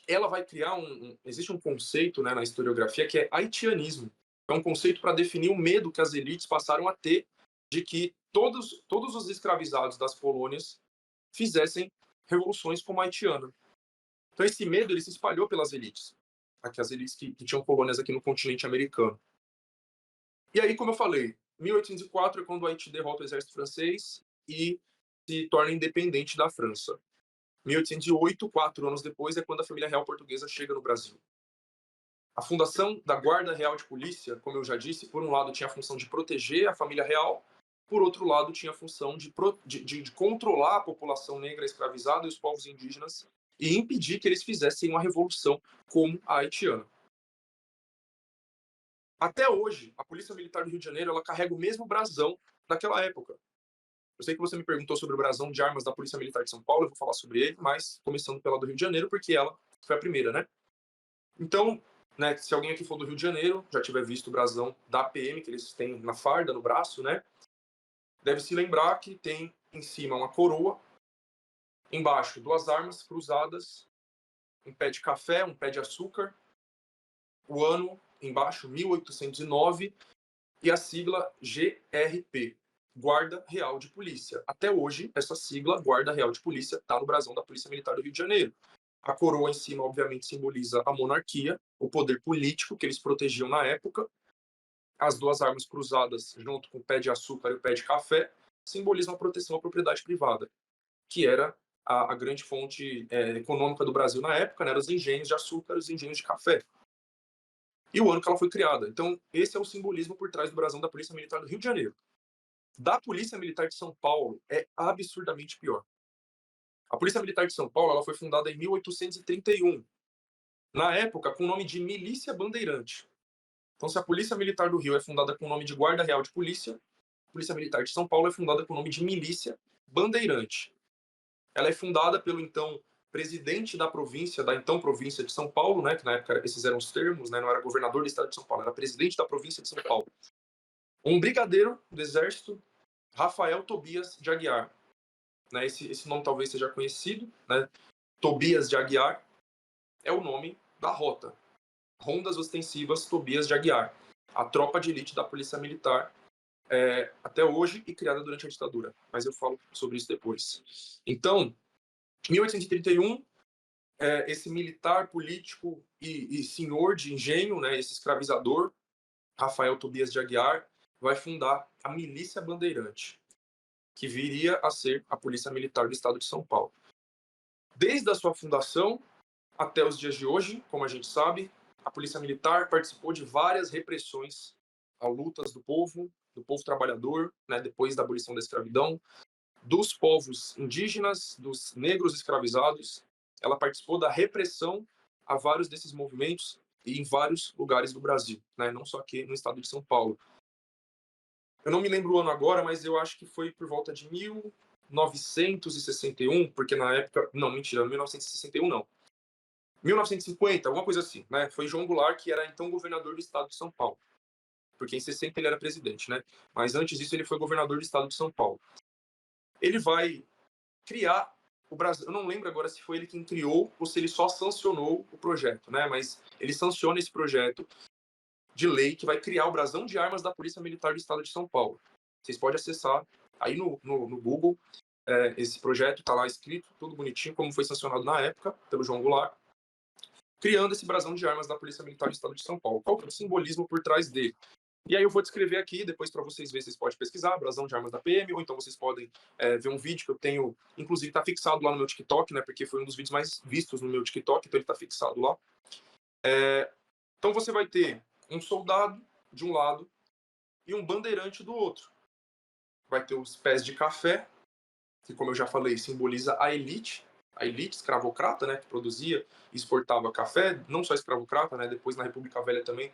ela vai criar existe um conceito, né, na historiografia que é haitianismo. É um conceito para definir o medo que as elites passaram a ter de que todos os escravizados das colônias fizessem revoluções como a haitiana. Então esse medo ele se espalhou pelas elites, aqui as elites que tinham colônias aqui no continente americano. E aí, como eu falei, 1804 é quando o Haiti derrota o exército francês e se torna independente da França. 1808, 4 anos depois, é quando a família real portuguesa chega no Brasil. A fundação da Guarda Real de Polícia, como eu já disse, por um lado tinha a função de proteger a família real, por outro lado tinha a função de controlar a população negra escravizada e os povos indígenas e impedir que eles fizessem uma revolução como a haitiana. Até hoje, a Polícia Militar do Rio de Janeiro ela carrega o mesmo brasão daquela época. Eu sei que você me perguntou sobre o brasão de armas da Polícia Militar de São Paulo, eu vou falar sobre ele, mas começando pela do Rio de Janeiro, porque ela foi a primeira, né? Então, né, se alguém aqui for do Rio de Janeiro, já tiver visto o brasão da PM, que eles têm na farda, no braço, né? Deve se lembrar que tem em cima uma coroa, embaixo 2 armas cruzadas, um pé de café, um pé de açúcar, o ano embaixo 1809 e a sigla GRP, Guarda Real de Polícia. Até hoje, essa sigla, Guarda Real de Polícia, está no brasão da Polícia Militar do Rio de Janeiro. A coroa em cima, obviamente, simboliza a monarquia, o poder político que eles protegiam na época. As 2 armas cruzadas, junto com o pé de açúcar e o pé de café, simbolizam a proteção à propriedade privada, que era a grande fonte econômica do Brasil na época, né, eram os engenhos de açúcar, os engenhos de café. E o ano que ela foi criada. Então, esse é o simbolismo por trás do brasão da Polícia Militar do Rio de Janeiro. Da Polícia Militar de São Paulo, é absurdamente pior. A Polícia Militar de São Paulo ela foi fundada em 1831, na época com o nome de Milícia Bandeirante. Então, se a Polícia Militar do Rio é fundada com o nome de Guarda Real de Polícia, a Polícia Militar de São Paulo é fundada com o nome de Milícia Bandeirante. Ela é fundada pelo então presidente da província, da então província de São Paulo, né, que na época esses eram os termos, né, não era governador do estado de São Paulo, era presidente da província de São Paulo. Um brigadeiro do exército, Rafael Tobias de Aguiar. Né, esse nome talvez seja conhecido, né? Tobias de Aguiar é o nome da rota. Rondas Ostensivas Tobias de Aguiar. A tropa de elite da Polícia Militar até hoje e criada durante a ditadura. Mas eu falo sobre isso depois. Então, 1831, esse militar político e senhor de engenho, né, esse escravizador, Rafael Tobias de Aguiar, vai fundar a Milícia Bandeirante, que viria a ser a Polícia Militar do Estado de São Paulo. Desde a sua fundação até os dias de hoje, como a gente sabe, a Polícia Militar participou de várias repressões a lutas do povo trabalhador, né, depois da abolição da escravidão, dos povos indígenas, dos negros escravizados. Ela participou da repressão a vários desses movimentos e em vários lugares do Brasil, né, não só aqui no estado de São Paulo. Eu não me lembro o ano agora, mas eu acho que foi por volta de 1961, porque na época... Não, mentira, 1961 não. 1950, alguma coisa assim, né? Foi João Goulart, que era então governador do estado de São Paulo. Porque em 60 ele era presidente, né? Mas antes disso ele foi governador do estado de São Paulo. Ele vai criar o Brasil. Eu não lembro agora se foi ele quem criou ou se ele só sancionou o projeto, né? Mas ele sanciona esse projeto de lei que vai criar o brasão de armas da Polícia Militar do Estado de São Paulo. Vocês podem acessar aí no Google, esse projeto está lá escrito, tudo bonitinho, como foi sancionado na época pelo João Goulart, criando esse brasão de armas da Polícia Militar do Estado de São Paulo. Qual que é o simbolismo por trás dele? E aí eu vou descrever aqui, depois para vocês verem, vocês podem pesquisar, brasão de armas da PM, ou então vocês podem ver um vídeo que eu tenho, inclusive está fixado lá no meu TikTok, né, porque foi um dos vídeos mais vistos no meu TikTok, então ele está fixado lá. Então você vai ter um soldado de um lado e um bandeirante do outro. Vai ter os pés de café, que, como eu já falei, simboliza a elite escravocrata, né, que produzia e exportava café, não só escravocrata, né, depois na República Velha também,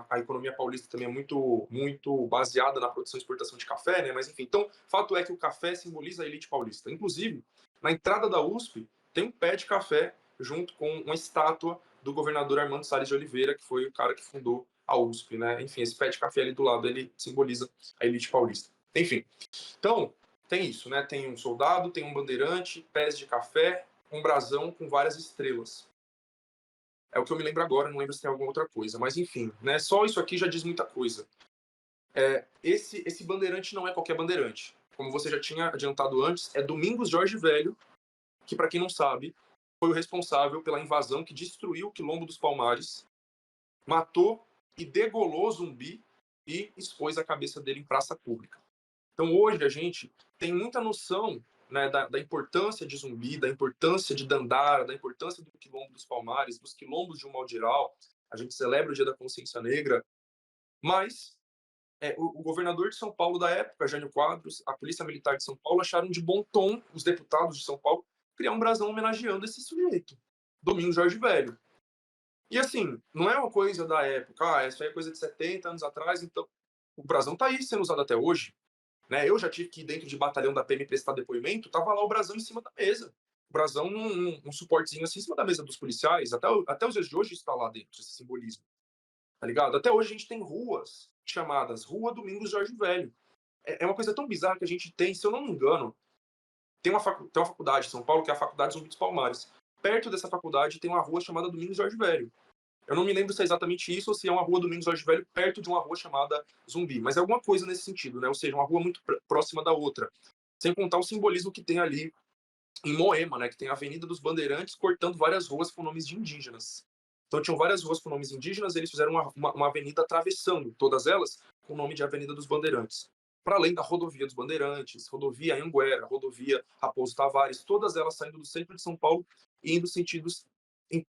a economia paulista também é muito, muito baseada na produção e exportação de café, né, mas enfim, então, fato é que o café simboliza a elite paulista. Inclusive, na entrada da USP, tem um pé de café junto com uma estátua do governador Armando Salles de Oliveira, que foi o cara que fundou a USP, né? Enfim, esse pé de café ali do lado, ele simboliza a elite paulista. Enfim, então, tem isso, né? Tem um soldado, tem um bandeirante, pés de café, um brasão com várias estrelas. É o que eu me lembro agora, não lembro se tem alguma outra coisa. Mas, enfim, né? Só isso aqui já diz muita coisa. Esse bandeirante não é qualquer bandeirante. Como você já tinha adiantado antes, é Domingos Jorge Velho, que, para quem não sabe, foi o responsável pela invasão que destruiu o Quilombo dos Palmares, matou e degolou Zumbi e expôs a cabeça dele em praça pública. Então, hoje, a gente tem muita noção, né, da importância de Zumbi, da importância de Dandara, da importância do Quilombo dos Palmares, dos quilombos de um modo geral. A gente celebra o Dia da Consciência Negra, mas o governador de São Paulo da época, Jânio Quadros, a Polícia Militar de São Paulo, acharam de bom tom, os deputados de São Paulo, criar um brasão homenageando esse sujeito, Domingos Jorge Velho. E assim, não é uma coisa da época, isso aí é coisa de 70 anos atrás, então o brasão está aí sendo usado até hoje. Né? Eu já tive que ir dentro de batalhão da PM prestar depoimento, tava lá o brasão em cima da mesa. O brasão um suportezinho assim em cima da mesa dos policiais. Até os dias de hoje está lá dentro, esse simbolismo. Tá ligado? Até hoje a gente tem ruas chamadas Rua Domingos Jorge Velho. É uma coisa tão bizarra que a gente tem, se eu não me engano, tem uma faculdade em São Paulo, que é a Faculdade Zumbi dos Palmares. Perto dessa faculdade tem uma rua chamada Domingos Jorge Velho. Eu não me lembro se é exatamente isso ou se é uma rua Domingos Jorge Velho perto de uma rua chamada Zumbi, mas é alguma coisa nesse sentido, né? Ou seja, uma rua muito próxima da outra. Sem contar o simbolismo que tem ali em Moema, né? Que tem a Avenida dos Bandeirantes cortando várias ruas com nomes de indígenas. Então tinham várias ruas com nomes indígenas, eles fizeram uma avenida atravessando todas elas com o nome de Avenida dos Bandeirantes. para além da rodovia dos Bandeirantes, rodovia Anhanguera, rodovia Raposo Tavares, todas elas saindo do centro de São Paulo e indo sentidos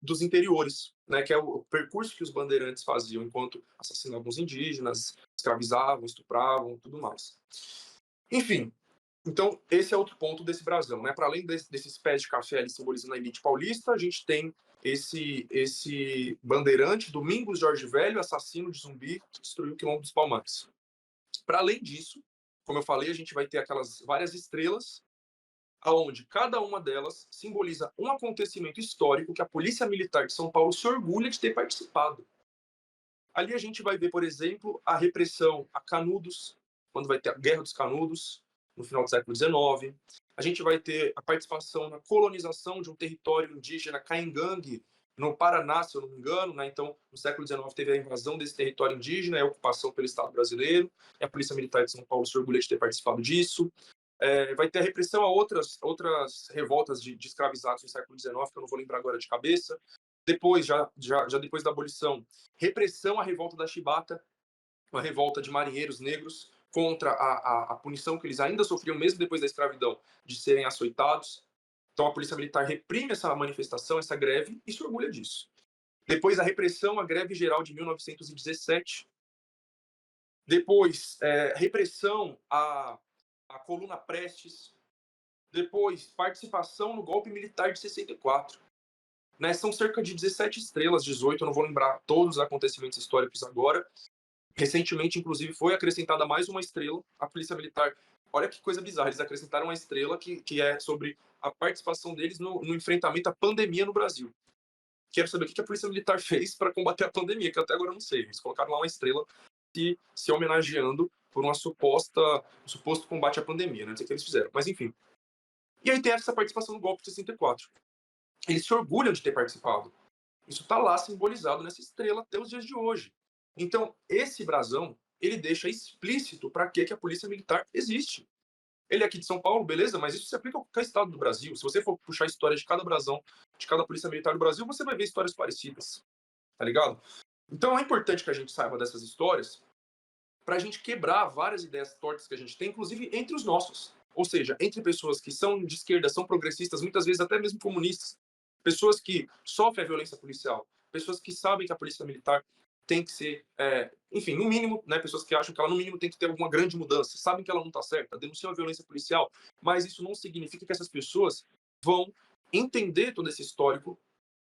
dos interiores, né, que é o percurso que os bandeirantes faziam enquanto assassinavam os indígenas, escravizavam, estupravam, tudo mais. Enfim, então esse é outro ponto desse brasão, né? Para além desses pés de café ali simbolizando a elite paulista, a gente tem esse bandeirante, Domingos Jorge Velho, assassino de Zumbi, que destruiu o Quilombo dos Palmares. Para além disso, como eu falei, a gente vai ter aquelas várias estrelas, aonde cada uma delas simboliza um acontecimento histórico que a Polícia Militar de São Paulo se orgulha de ter participado. Ali a gente vai ver, por exemplo, a repressão a Canudos, quando vai ter a Guerra dos Canudos, no final do século XIX. A gente vai ter a participação na colonização de um território indígena Caingangue, no Paraná, se eu não me engano, né? Então, no século XIX teve a invasão desse território indígena, a ocupação pelo Estado brasileiro, e a Polícia Militar de São Paulo se orgulha de ter participado disso. Vai ter a repressão a outras revoltas de escravizados no século XIX, que eu não vou lembrar agora de cabeça. Depois, já depois da abolição, repressão à revolta da Chibata, uma revolta de marinheiros negros contra a punição que eles ainda sofriam, mesmo depois da escravidão, de serem açoitados. Então, a Polícia Militar reprime essa manifestação, essa greve, e se orgulha disso. Depois, a repressão à greve geral de 1917. Depois, repressão à Coluna Prestes. Depois, participação no golpe militar de 64. Né? São cerca de 17 estrelas, 18, eu não vou lembrar todos os acontecimentos históricos agora. Recentemente, inclusive, foi acrescentada mais uma estrela. A Polícia Militar, olha que coisa bizarra, eles acrescentaram uma estrela que é sobre a participação deles no enfrentamento à pandemia no Brasil. Quero saber o que a Polícia Militar fez para combater a pandemia, que até agora eu não sei. Eles colocaram lá uma estrela se homenageando por um suposto combate à pandemia, né? Não sei o que eles fizeram, mas enfim. E aí tem essa participação no golpe de 64. Eles se orgulham de ter participado. Isso está lá simbolizado nessa estrela até os dias de hoje. Então, esse brasão, ele deixa explícito para que a Polícia Militar existe. Ele é aqui de São Paulo, beleza, mas isso se aplica a qualquer estado do Brasil. Se você for puxar a história de cada brasão, de cada Polícia Militar do Brasil, você vai ver histórias parecidas, tá ligado? Então, é importante que a gente saiba dessas histórias para a gente quebrar várias ideias tortas que a gente tem, inclusive entre os nossos. Ou seja, entre pessoas que são de esquerda, são progressistas, muitas vezes até mesmo comunistas, pessoas que sofrem a violência policial, pessoas que sabem que a Polícia Militar tem que ser, enfim, no mínimo, né, pessoas que acham que ela no mínimo tem que ter alguma grande mudança, sabem que ela não está certa, denunciam a violência policial, mas isso não significa que essas pessoas vão entender todo esse histórico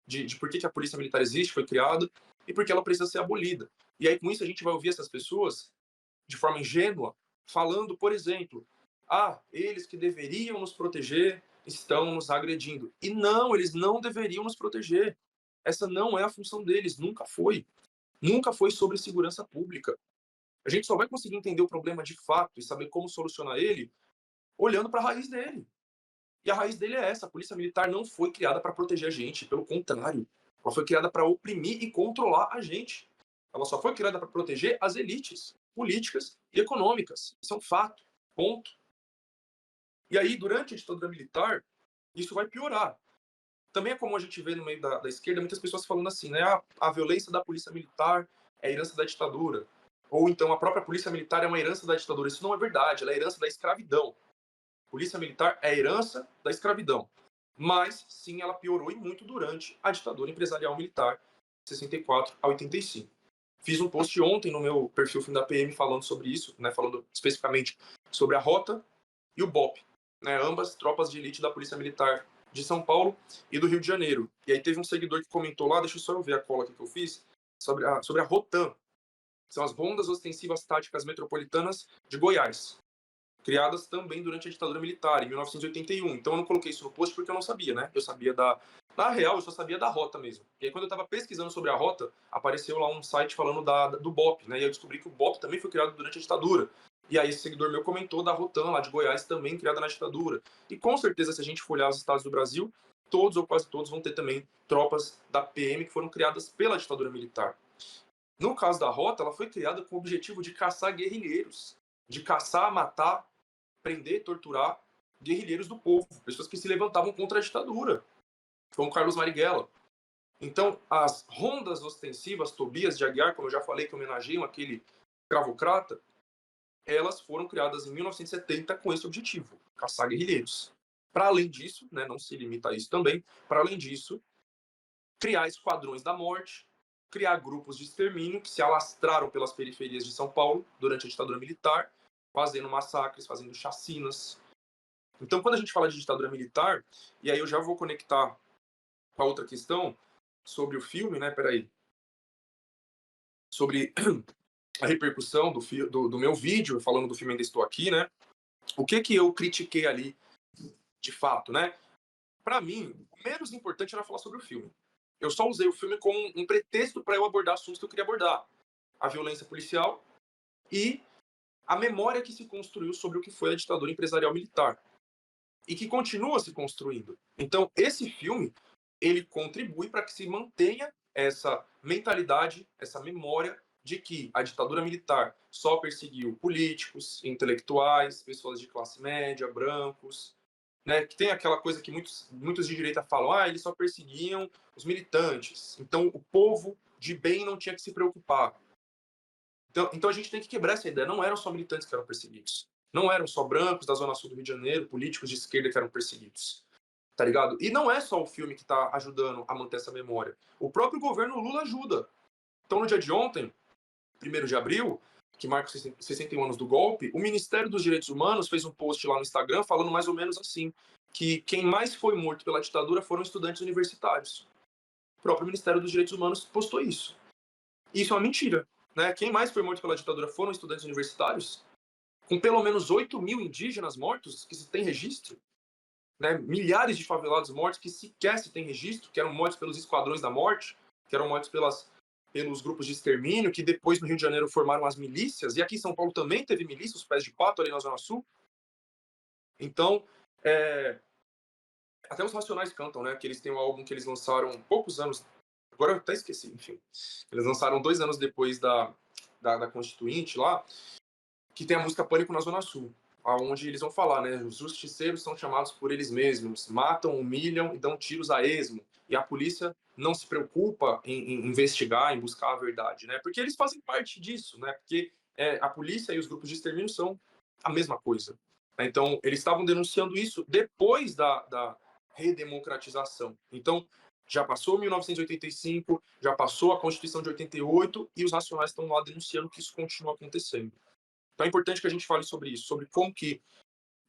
de por que a Polícia Militar existe, foi criada, e por que ela precisa ser abolida. E aí, com isso, a gente vai ouvir essas pessoas, de forma ingênua, falando, por exemplo, eles que deveriam nos proteger estão nos agredindo. E não, eles não deveriam nos proteger. Essa não é a função deles, nunca foi. Nunca foi sobre segurança pública. A gente só vai conseguir entender o problema de fato e saber como solucionar ele olhando para a raiz dele. E a raiz dele é essa: a Polícia Militar não foi criada para proteger a gente, pelo contrário. Ela foi criada para oprimir e controlar a gente. Ela só foi criada para proteger as elites políticas e econômicas. Isso é um fato. Ponto. E aí, durante a ditadura militar, isso vai piorar. Também é comum a gente ver no meio da esquerda muitas pessoas falando assim, né? A violência da polícia militar é herança da ditadura. Ou então a própria polícia militar é uma herança da ditadura. Isso não é verdade, ela é herança da escravidão. Polícia militar é herança da escravidão. Mas, sim, ela piorou e muito durante a ditadura empresarial militar, de 64 a 85. Fiz um post ontem no meu perfil Fim da PM falando sobre isso, né? Falando especificamente sobre a Rota e o BOP, né? Ambas tropas de elite da Polícia Militar de São Paulo e do Rio de Janeiro. E aí teve um seguidor que comentou lá, deixa eu só ver a cola aqui que eu fiz, sobre a ROTAM, que são as Rondas Ostensivas Táticas Metropolitanas de Goiás, criadas também durante a ditadura militar, em 1981. Então eu não coloquei isso no post porque eu não sabia, né? Eu sabia na real, eu só sabia da Rota mesmo. E aí quando eu estava pesquisando sobre a Rota, apareceu lá um site falando do BOP, né? E eu descobri que o BOP também foi criado durante a ditadura. E aí esse seguidor meu comentou da Rotan, lá de Goiás, também criada na ditadura. E com certeza, se a gente for olhar os estados do Brasil, todos ou quase todos vão ter também tropas da PM que foram criadas pela ditadura militar. No caso da Rota, ela foi criada com o objetivo de caçar guerrilheiros, de caçar, matar, prender, torturar guerrilheiros do povo, pessoas que se levantavam contra a ditadura, como Carlos Marighella. Então, as rondas ostensivas, Tobias de Aguiar, como eu já falei, que homenageiam aquele escravocrata, elas foram criadas em 1970 com esse objetivo, caçar guerrilheiros. Para além disso, né, não se limita a isso também, para além disso, criar esquadrões da morte, criar grupos de extermínio que se alastraram pelas periferias de São Paulo durante a ditadura militar, fazendo massacres, fazendo chacinas. Então, quando a gente fala de ditadura militar, e aí eu já vou conectar com a outra questão sobre o filme, né? Peraí. Sobre a repercussão do meu vídeo, falando do filme Ainda Estou Aqui, né? O que eu critiquei ali, de fato, né? Para mim, o menos importante era falar sobre o filme. Eu só usei o filme como um pretexto para eu abordar assuntos que eu queria abordar. A violência policial e a memória que se construiu sobre o que foi a ditadura empresarial militar. E que continua se construindo. Então, esse filme, ele contribui para que se mantenha essa mentalidade, essa memória de que a ditadura militar só perseguiu políticos, intelectuais, pessoas de classe média, brancos, né? Que tem aquela coisa que muitos de direita falam, eles só perseguiam os militantes, então o povo de bem não tinha que se preocupar. Então a gente tem que quebrar essa ideia, não eram só militantes que eram perseguidos, não eram só brancos da Zona Sul do Rio de Janeiro, políticos de esquerda que eram perseguidos, tá ligado? E não é só o filme que tá ajudando a manter essa memória, o próprio governo Lula ajuda. Então no dia de ontem, 1º de abril, que marca os 61 anos do golpe, o Ministério dos Direitos Humanos fez um post lá no Instagram falando mais ou menos assim, que quem mais foi morto pela ditadura foram estudantes universitários. O próprio Ministério dos Direitos Humanos postou isso. Isso é uma mentira, né? Quem mais foi morto pela ditadura foram estudantes universitários, com pelo menos 8 mil indígenas mortos, que se tem registro, né? Milhares de favelados mortos que sequer se tem registro, que eram mortos pelos esquadrões da morte, que eram mortos pelos grupos de extermínio, que depois no Rio de Janeiro formaram as milícias, e aqui em São Paulo também teve milícia, os Pés de Pato, ali na Zona Sul. Então, até os Racionais cantam, né? Que eles têm um álbum que eles lançaram poucos anos, agora eu até esqueci, enfim. Eles lançaram 2 anos depois da Constituinte lá, que tem a música Pânico na Zona Sul, onde eles vão falar, né? Os justiceiros são chamados por eles mesmos, matam, humilham e dão tiros a esmo. E a polícia não se preocupa em investigar, em buscar a verdade, né? Porque eles fazem parte disso, né? Porque a polícia e os grupos de extermínio são a mesma coisa. Então, eles estavam denunciando isso depois da redemocratização. Então, já passou 1985, já passou a Constituição de 88 e os nacionais estão lá denunciando que isso continua acontecendo. Então é importante que a gente fale sobre isso, sobre como que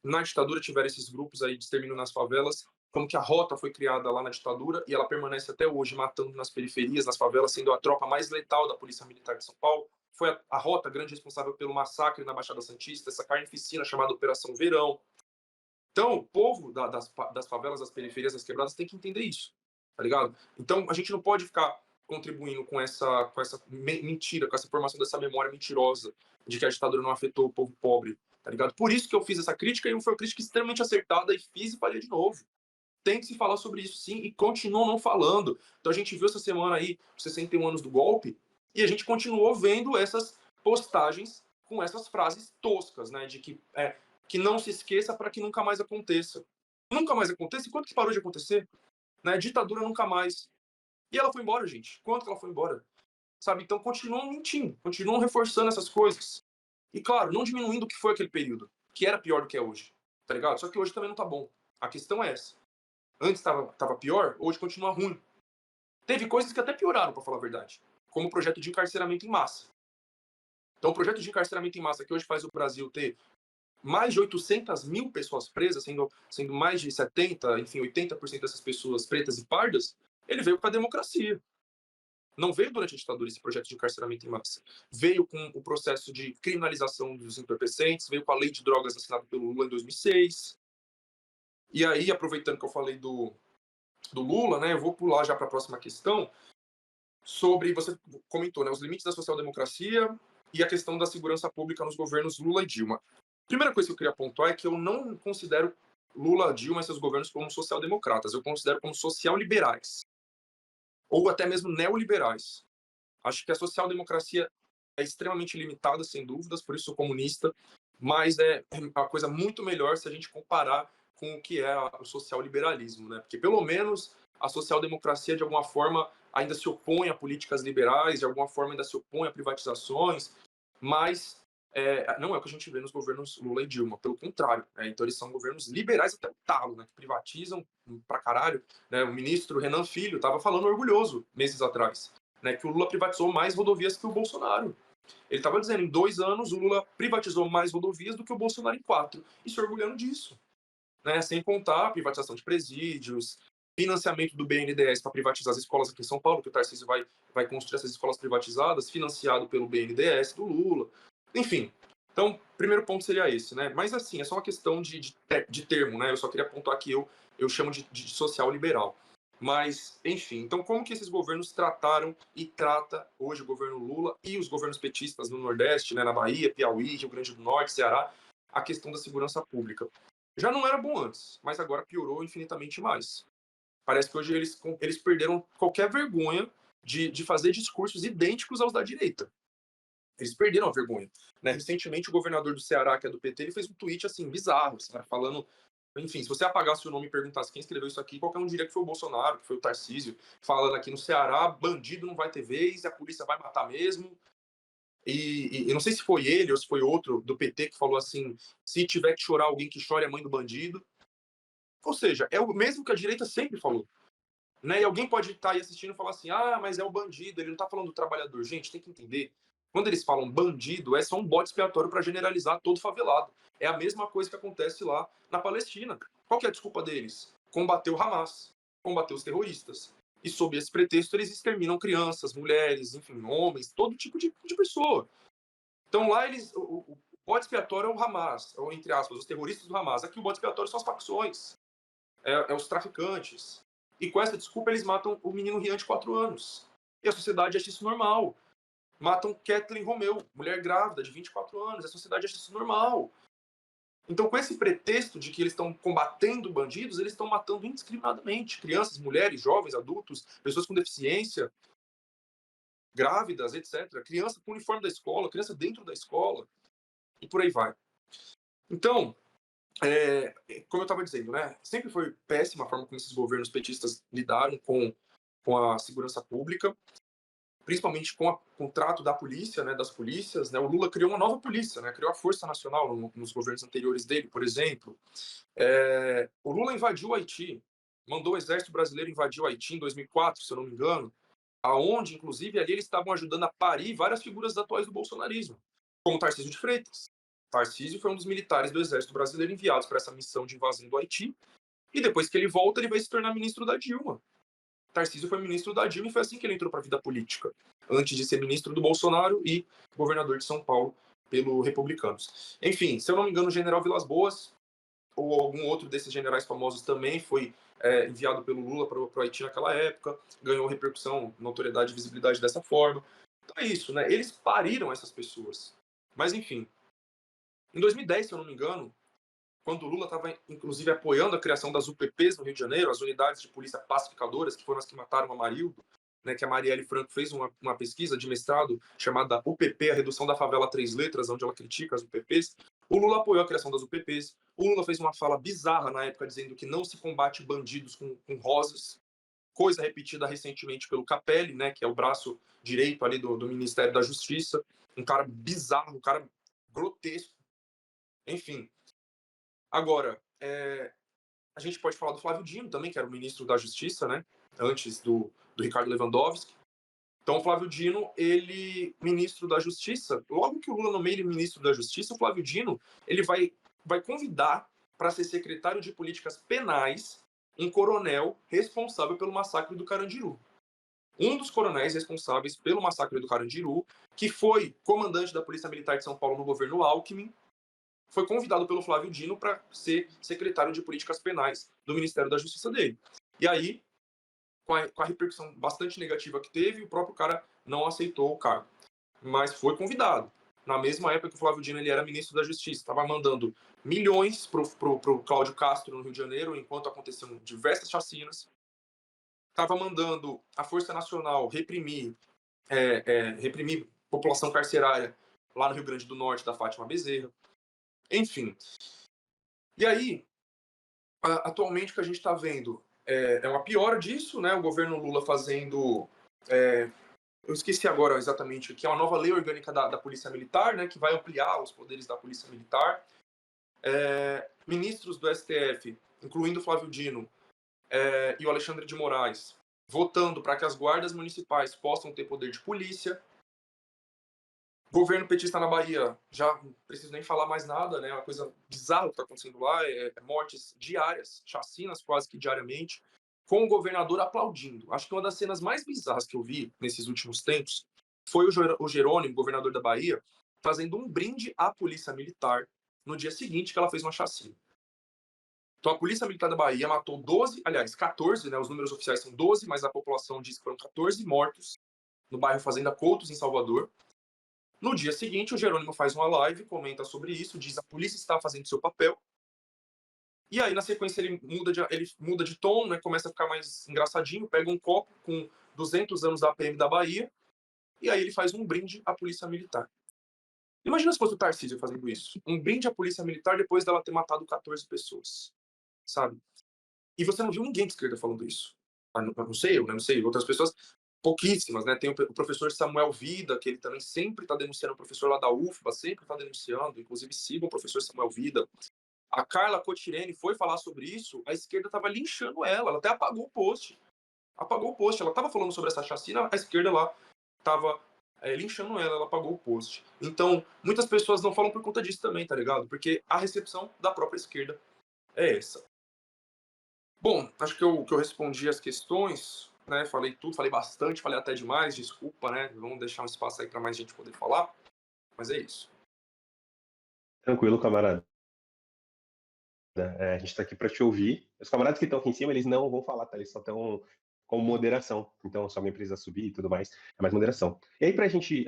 na ditadura tiveram esses grupos aí de extermínio nas favelas, como que a rota foi criada lá na ditadura e ela permanece até hoje matando nas periferias, nas favelas, sendo a tropa mais letal da Polícia Militar de São Paulo. Foi a rota grande responsável pelo massacre na Baixada Santista, essa carnificina chamada Operação Verão. Então, o povo das favelas, das periferias, das quebradas tem que entender isso, tá ligado? Então, a gente não pode ficar contribuindo com essa mentira, com essa formação dessa memória mentirosa de que a ditadura não afetou o povo pobre, tá ligado? Por isso que eu fiz essa crítica e foi uma crítica extremamente acertada e fiz e falei de novo. Tem que se falar sobre isso sim e continuam não falando. Então a gente viu essa semana aí os 61 anos do golpe e a gente continuou vendo essas postagens com essas frases toscas, né, de que não se esqueça para que nunca mais aconteça. Nunca mais aconteça? E quanto que parou de acontecer? Né? Ditadura nunca mais. E ela foi embora, gente. Quanto que ela foi embora? Sabe? Então continuam mentindo, continuam reforçando essas coisas. E claro, não diminuindo o que foi aquele período, que era pior do que é hoje. Tá ligado? Só que hoje também não tá bom. A questão é essa. Antes tava pior, hoje continua ruim. Teve coisas que até pioraram, para falar a verdade. Como o projeto de encarceramento em massa. Então, o projeto de encarceramento em massa que hoje faz o Brasil ter mais de 800 mil pessoas presas, sendo mais de 70, enfim, 80% dessas pessoas pretas e pardas, ele veio com a democracia. Não veio durante a ditadura esse projeto de encarceramento em massa. Veio com o processo de criminalização dos entorpecentes, veio com a lei de drogas assinada pelo Lula em 2006. E aí, aproveitando que eu falei do Lula, né, eu vou pular já para a próxima questão, sobre, você comentou, né, os limites da social-democracia e a questão da segurança pública nos governos Lula e Dilma. Primeira coisa que eu queria pontuar é que eu não considero Lula, Dilma e seus governos como social-democratas, eu considero como social-liberais, ou até mesmo neoliberais. Acho que a social-democracia é extremamente limitada, sem dúvidas, por isso sou comunista, mas é uma coisa muito melhor se a gente comparar com o que é o social-liberalismo, né? Porque pelo menos a social-democracia, de alguma forma, ainda se opõe a políticas liberais, de alguma forma ainda se opõe a privatizações, mas não é o que a gente vê nos governos Lula e Dilma, pelo contrário. Então eles são governos liberais até o talo, né, que privatizam pra caralho. Né, o ministro Renan Filho estava falando orgulhoso meses atrás, né, que o Lula privatizou mais rodovias que o Bolsonaro. Ele estava dizendo, em 2 anos o Lula privatizou mais rodovias do que o Bolsonaro em 4. E se orgulhando disso. Né, sem contar a privatização de presídios, financiamento do BNDES para privatizar as escolas aqui em São Paulo, que o Tarcísio vai construir essas escolas privatizadas, financiado pelo BNDES do Lula. Enfim, então, primeiro ponto seria esse, né? Mas assim, é só uma questão de termo, né? Eu só queria apontar que eu chamo de social liberal. Mas, enfim, então como que esses governos trataram e trata hoje o governo Lula e os governos petistas no Nordeste, né, na Bahia, Piauí, Rio Grande do Norte, Ceará, a questão da segurança pública? Já não era bom antes, mas agora piorou infinitamente mais. Parece que hoje eles perderam qualquer vergonha de fazer discursos idênticos aos da direita. Eles perderam a vergonha. Né? Recentemente, o governador do Ceará, que é do PT, ele fez um tweet assim, bizarro, sabe? Falando. Enfim, se você apagasse o nome e perguntasse quem escreveu isso aqui, qualquer um diria que foi o Bolsonaro, que foi o Tarcísio, falando aqui no Ceará, bandido não vai ter vez, a polícia vai matar mesmo. E não sei se foi ele ou se foi outro do PT que falou assim: se tiver que chorar alguém que chore, é mãe do bandido. Ou seja, é o mesmo que a direita sempre falou. Né? E alguém pode estar aí assistindo e falar assim: ah, mas é o bandido, ele não está falando do trabalhador. Gente, tem que entender. Quando eles falam bandido, é só um bode expiatório para generalizar todo favelado. É a mesma coisa que acontece lá na Palestina. Qual que é a desculpa deles? Combater o Hamas, combater os terroristas. E sob esse pretexto, eles exterminam crianças, mulheres, enfim, homens, todo tipo de pessoa. Então lá o bode expiatório é o Hamas, ou entre aspas, os terroristas do Hamas. Aqui o bode expiatório são as facções, os traficantes. E com essa desculpa eles matam o menino Rian de 4 anos. E a sociedade acha isso normal. Matam Kathleen Romeu, mulher grávida de 24 anos. A sociedade acha isso normal. Então, com esse pretexto de que eles estão combatendo bandidos, eles estão matando indiscriminadamente crianças, mulheres, jovens, adultos, pessoas com deficiência, grávidas, etc. Criança com uniforme da escola, criança dentro da escola, e por aí vai. Então, como eu estava dizendo, né, sempre foi péssima a forma como esses governos petistas lidaram com a segurança pública, principalmente com o trato da polícia, né, das polícias. Né, o Lula criou uma nova polícia, né, criou a Força Nacional nos governos anteriores dele, por exemplo. O Lula invadiu o Haiti, mandou o exército brasileiro invadir o Haiti em 2004, se eu não me engano, aonde, inclusive, ali eles estavam ajudando a parir várias figuras atuais do bolsonarismo, como Tarcísio de Freitas. Tarcísio foi um dos militares do exército brasileiro enviados para essa missão de invasão do Haiti, e depois que ele volta, ele vai se tornar ministro da Dilma. Tarcísio foi ministro da Dilma e foi assim que ele entrou para a vida política, antes de ser ministro do Bolsonaro e governador de São Paulo pelo Republicanos. Enfim, se eu não me engano, o general Vilas Boas, ou algum outro desses generais famosos também foi enviado pelo Lula para o Haiti naquela época, ganhou repercussão, notoriedade e visibilidade dessa forma. Então é isso, né? Eles pariram essas pessoas. Mas enfim, em 2010, se eu não me engano, quando o Lula estava, inclusive, apoiando a criação das UPPs no Rio de Janeiro, as unidades de polícia pacificadoras, que foram as que mataram a Marildo, né, que a Marielle Franco fez uma pesquisa de mestrado chamada UPP, a redução da favela a 3 letras, onde ela critica as UPPs. O Lula apoiou a criação das UPPs. O Lula fez uma fala bizarra na época, dizendo que não se combate bandidos com rosas, coisa repetida recentemente pelo Capelli, né, que é o braço direito ali do Ministério da Justiça. Um cara bizarro, um cara grotesco. Enfim. Agora, a gente pode falar do Flávio Dino também, que era o ministro da Justiça, né? Antes do Ricardo Lewandowski. Então, o Flávio Dino, ele, ministro da Justiça, logo que o Lula nomeia ele ministro da Justiça, o Flávio Dino, ele vai convidar para ser secretário de Políticas Penais um coronel responsável pelo massacre do Carandiru. Um dos coronéis responsáveis pelo massacre do Carandiru, que foi comandante da Polícia Militar de São Paulo no governo Alckmin, foi convidado pelo Flávio Dino para ser secretário de Políticas Penais do Ministério da Justiça dele. E aí, com a repercussão bastante negativa que teve, o próprio cara não aceitou o cargo. Mas foi convidado. Na mesma época que o Flávio Dino ele era ministro da Justiça, estava mandando milhões para o Cláudio Castro no Rio de Janeiro, enquanto aconteciam diversas chacinas. Estava mandando a Força Nacional reprimir população carcerária lá no Rio Grande do Norte, da Fátima Bezerra. Enfim. E aí, atualmente o que a gente está vendo é uma piora disso, né? O governo Lula fazendo eu esqueci agora exatamente o que é uma nova lei orgânica da Polícia Militar, né, que vai ampliar os poderes da Polícia Militar. Ministros do STF, incluindo o Flávio Dino e o Alexandre de Moraes, votando para que as guardas municipais possam ter poder de polícia. Governo petista na Bahia, já não preciso nem falar mais nada, né? É uma coisa bizarra que está acontecendo lá, mortes diárias, chacinas quase que diariamente, com o governador aplaudindo. Acho que uma das cenas mais bizarras que eu vi nesses últimos tempos foi o Jerônimo, governador da Bahia, fazendo um brinde à polícia militar no dia seguinte que ela fez uma chacina. Então a polícia militar da Bahia matou 12, aliás, 14, né? Os números oficiais são 12, mas a população diz que foram 14 mortos no bairro Fazenda Coutos, em Salvador. No dia seguinte, o Jerônimo faz uma live, comenta sobre isso, diz a polícia está fazendo seu papel. E aí, na sequência, ele muda de tom, né, começa a ficar mais engraçadinho, pega um copo com 200 anos da PM da Bahia, e aí ele faz um brinde à polícia militar. Imagina se fosse o Tarcísio fazendo isso. Um brinde à polícia militar depois dela ter matado 14 pessoas, sabe? E você não viu ninguém de esquerda falando isso. Não sei eu, né? Não sei, outras pessoas, pouquíssimas, né? Tem o professor Samuel Vida, que ele também sempre está denunciando, o professor lá da UFBA sempre está denunciando, inclusive sigam o professor Samuel Vida. A Carla Cotirene foi falar sobre isso, a esquerda estava linchando ela até apagou o post. Apagou o post, ela estava falando sobre essa chacina, a esquerda lá estava linchando ela apagou o post. Então, muitas pessoas não falam por conta disso também, tá ligado? Porque a recepção da própria esquerda é essa. Bom, acho que eu respondi as questões, né? Falei tudo, falei bastante, falei até demais, desculpa, né? Vamos deixar um espaço aí para mais gente poder falar, mas é isso. Tranquilo, camarada. A gente está aqui para te ouvir. Os camaradas que estão aqui em cima, eles não vão falar, tá? Eles só estão com moderação. Então, se alguém precisa subir e tudo mais, é mais moderação. E aí,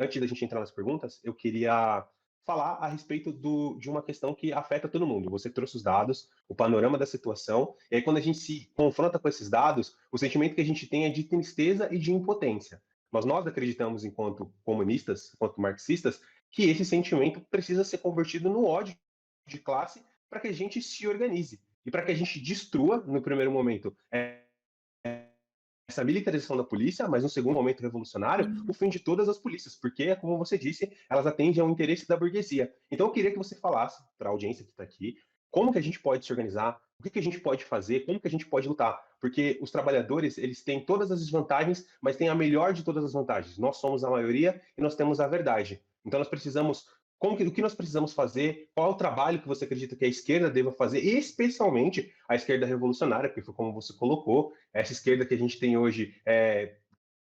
antes da gente entrar nas perguntas, eu queria falar a respeito de uma questão que afeta todo mundo. Você trouxe os dados, o panorama da situação, e aí quando a gente se confronta com esses dados, o sentimento que a gente tem é de tristeza e de impotência. Mas nós acreditamos, enquanto comunistas, enquanto marxistas, que esse sentimento precisa ser convertido no ódio de classe para que a gente se organize e para que a gente destrua, no primeiro momento, essa militarização da polícia, mas no segundo momento revolucionário, o fim de todas as polícias, porque, como você disse, elas atendem ao interesse da burguesia. Então eu queria que você falasse para a audiência que está aqui, como que a gente pode se organizar, o que que a gente pode fazer, como que a gente pode lutar, porque os trabalhadores, eles têm todas as desvantagens, mas têm a melhor de todas as vantagens. Nós somos a maioria e nós temos a verdade. Então nós precisamos o que nós precisamos fazer, qual é o trabalho que você acredita que a esquerda deva fazer, e especialmente a esquerda revolucionária, porque foi como você colocou, essa esquerda que a gente tem hoje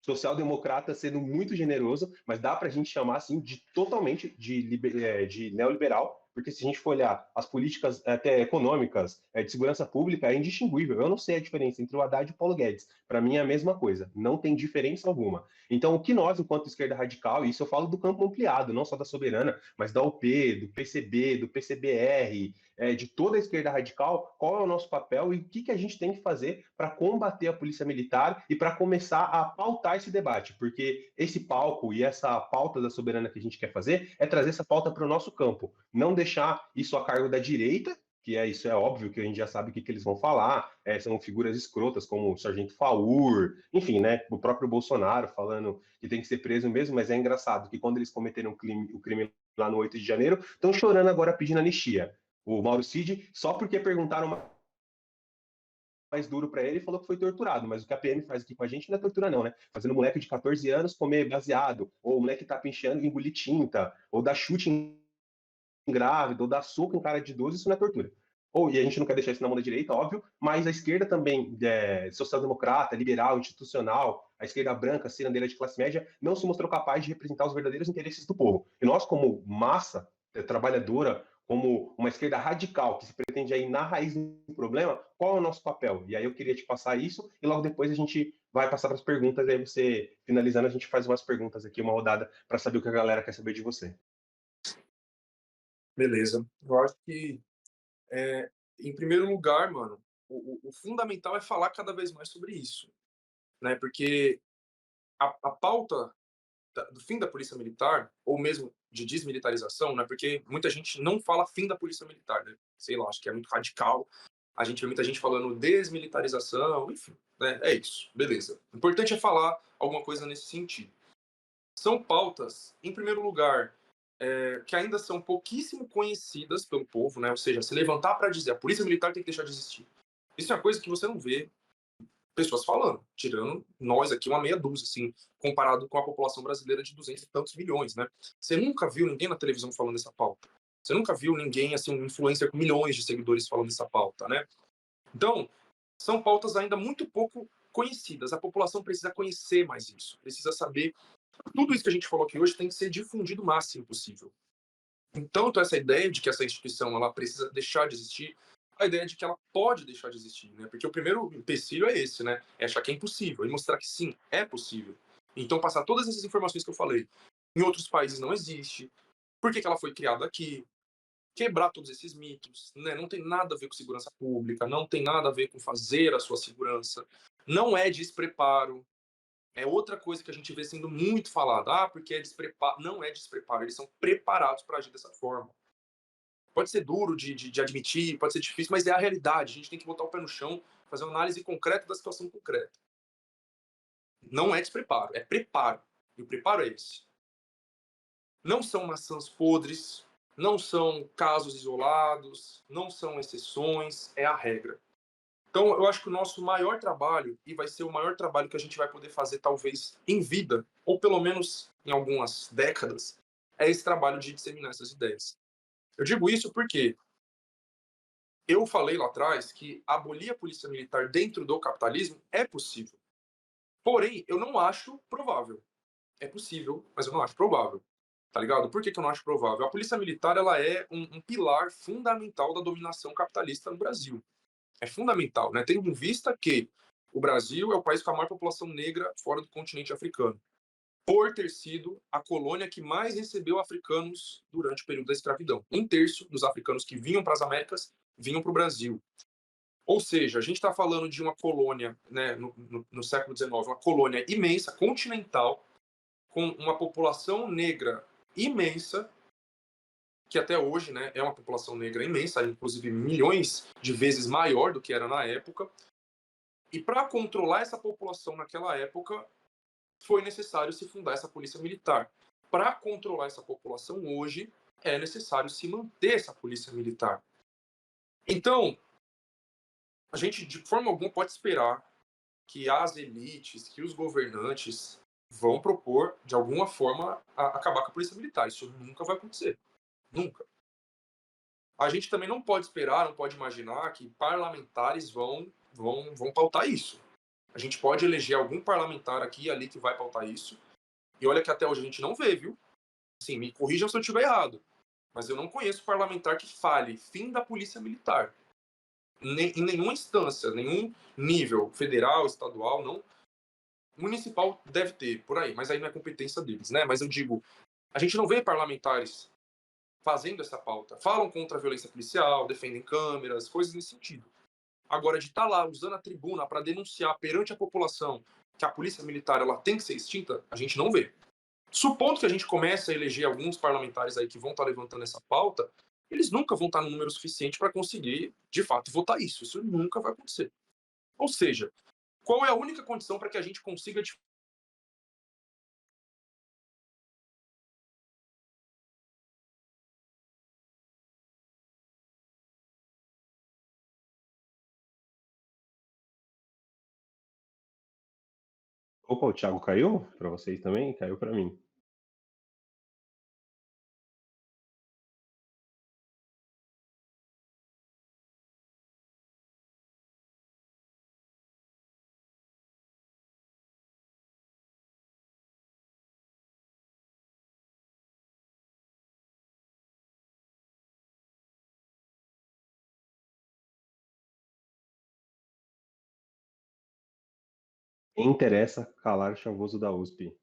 social-democrata sendo muito generoso, mas dá para a gente chamar assim de totalmente de neoliberal, porque se a gente for olhar as políticas até econômicas de segurança pública, é indistinguível. Eu não sei a diferença entre o Haddad e o Paulo Guedes. Para mim é a mesma coisa, não tem diferença alguma. Então, o que nós, enquanto esquerda radical, e isso eu falo do campo ampliado, não só da Soberana, mas da UP, do PCB, do PCBR, de toda a esquerda radical, qual é o nosso papel e o que a gente tem que fazer para combater a polícia militar e para começar a pautar esse debate, porque esse palco e essa pauta da soberana que a gente quer fazer é trazer essa pauta para o nosso campo, não deixar isso a cargo da direita, que isso é óbvio que a gente já sabe o que eles vão falar, são figuras escrotas como o Sargento Faur, enfim, né, o próprio Bolsonaro falando que tem que ser preso mesmo, mas é engraçado que quando eles cometeram o crime lá no 8 de janeiro, estão chorando agora pedindo anistia. O Mauro Cid, só porque perguntaram mais duro para ele, falou que foi torturado, mas o que a PM faz aqui com a gente não é tortura não, né? Fazendo um moleque de 14 anos comer baseado, ou o moleque tá pinchando e engolir tinta, ou dar chute em grávido, ou dar soco em cara de idoso, isso não é tortura. E a gente não quer deixar isso na mão da direita, óbvio, mas a esquerda também, social-democrata, liberal, institucional, a esquerda branca, cirandeira de classe média, não se mostrou capaz de representar os verdadeiros interesses do povo. E nós, como massa trabalhadora, como uma esquerda radical que se pretende ir na raiz do problema, qual é o nosso papel? E aí eu queria te passar isso, e logo depois a gente vai passar para as perguntas, e aí você, finalizando, a gente faz umas perguntas aqui, uma rodada, para saber o que a galera quer saber de você. Beleza. Eu acho que, em primeiro lugar, mano, o fundamental é falar cada vez mais sobre isso, né? Porque a pauta do fim da polícia militar, ou mesmo de desmilitarização, né? Porque muita gente não fala fim da polícia militar, né? Sei lá, acho que é muito radical. A gente vê muita gente falando desmilitarização, enfim, né? É isso, beleza. O importante é falar alguma coisa nesse sentido. são pautas, em primeiro lugar, que ainda são pouquíssimo conhecidas pelo povo, né? Ou seja, se levantar para dizer a polícia militar tem que deixar de existir. Isso é uma coisa que você não vê pessoas falando, tirando nós aqui uma meia dúzia, assim, comparado com a população brasileira de 200 e tantos milhões, né? Você nunca viu ninguém na televisão falando dessa pauta. Você nunca viu ninguém, assim, um influencer com milhões de seguidores falando dessa pauta, né? Então, são pautas ainda muito pouco conhecidas. A população precisa conhecer mais isso, precisa saber. Tudo isso que a gente falou aqui hoje tem que ser difundido o máximo possível. Então, essa ideia de que essa instituição ela precisa deixar de existir, a ideia de que ela pode deixar de existir, né? Porque o primeiro empecilho é esse, né? É achar que é impossível e mostrar que sim, é possível. Então, passar todas essas informações que eu falei em outros países não existe. Por que ela foi criada aqui? Quebrar todos esses mitos, né? Não tem nada a ver com segurança pública, não tem nada a ver com fazer a sua segurança, não é despreparo. É outra coisa que a gente vê sendo muito falada. Ah, porque é despreparo. Não é despreparo, eles são preparados para agir dessa forma. Pode ser duro de admitir, pode ser difícil, mas é a realidade. A gente tem que botar o pé no chão, fazer uma análise concreta da situação concreta. Não é despreparo, é preparo. E o preparo é esse. Não são maçãs podres, não são casos isolados, não são exceções, é a regra. Então, eu acho que o nosso maior trabalho, e vai ser o maior trabalho que a gente vai poder fazer, talvez, em vida, ou pelo menos em algumas décadas, é esse trabalho de disseminar essas ideias. Eu digo isso porque eu falei lá atrás que abolir a polícia militar dentro do capitalismo é possível. Porém, eu não acho provável. É possível, mas eu não acho provável. Tá ligado? Por que, que eu não acho provável? A polícia militar ela é um pilar fundamental da dominação capitalista no Brasil. É fundamental, né? Tendo em vista que o Brasil é o país com a maior população negra fora do continente africano, por ter sido a colônia que mais recebeu africanos durante o período da escravidão. Um terço dos africanos que vinham para as Américas vinham para o Brasil. Ou seja, a gente está falando de uma colônia, né, no século XIX, uma colônia imensa, continental, com uma população negra imensa, que até hoje, né, é uma população negra imensa, inclusive milhões de vezes maior do que era na época. E para controlar essa população naquela época, foi necessário se fundar essa polícia militar. Para controlar essa população hoje, é necessário se manter essa polícia militar. Então, a gente de forma alguma pode esperar que as elites, que os governantes vão propor, de alguma forma, acabar com a polícia militar. Isso nunca vai acontecer. Nunca. A gente também não pode esperar, não pode imaginar que parlamentares vão pautar isso. A gente pode eleger algum parlamentar aqui e ali que vai pautar isso. E olha que até hoje a gente não vê, viu? Assim, me corrijam se eu estiver errado. Mas eu não conheço parlamentar que fale fim da polícia militar. Em nenhuma instância, nenhum nível, federal, estadual, não. Municipal deve ter, por aí, mas aí não é competência deles, né? Mas eu digo, a gente não vê parlamentares fazendo essa pauta. Falam contra a violência policial, defendem câmeras, coisas nesse sentido. Agora, de estar lá usando a tribuna para denunciar perante a população que a polícia militar ela tem que ser extinta, a gente não vê. Supondo que a gente comece a eleger alguns parlamentares aí que vão estar levantando essa pauta, eles nunca vão estar no número suficiente para conseguir, de fato, votar isso. Isso nunca vai acontecer. Ou seja, qual é a única condição para que a gente consiga. Opa, o Thiago caiu? Para vocês também? Caiu para mim. Quem interessa calar o chavoso da USP?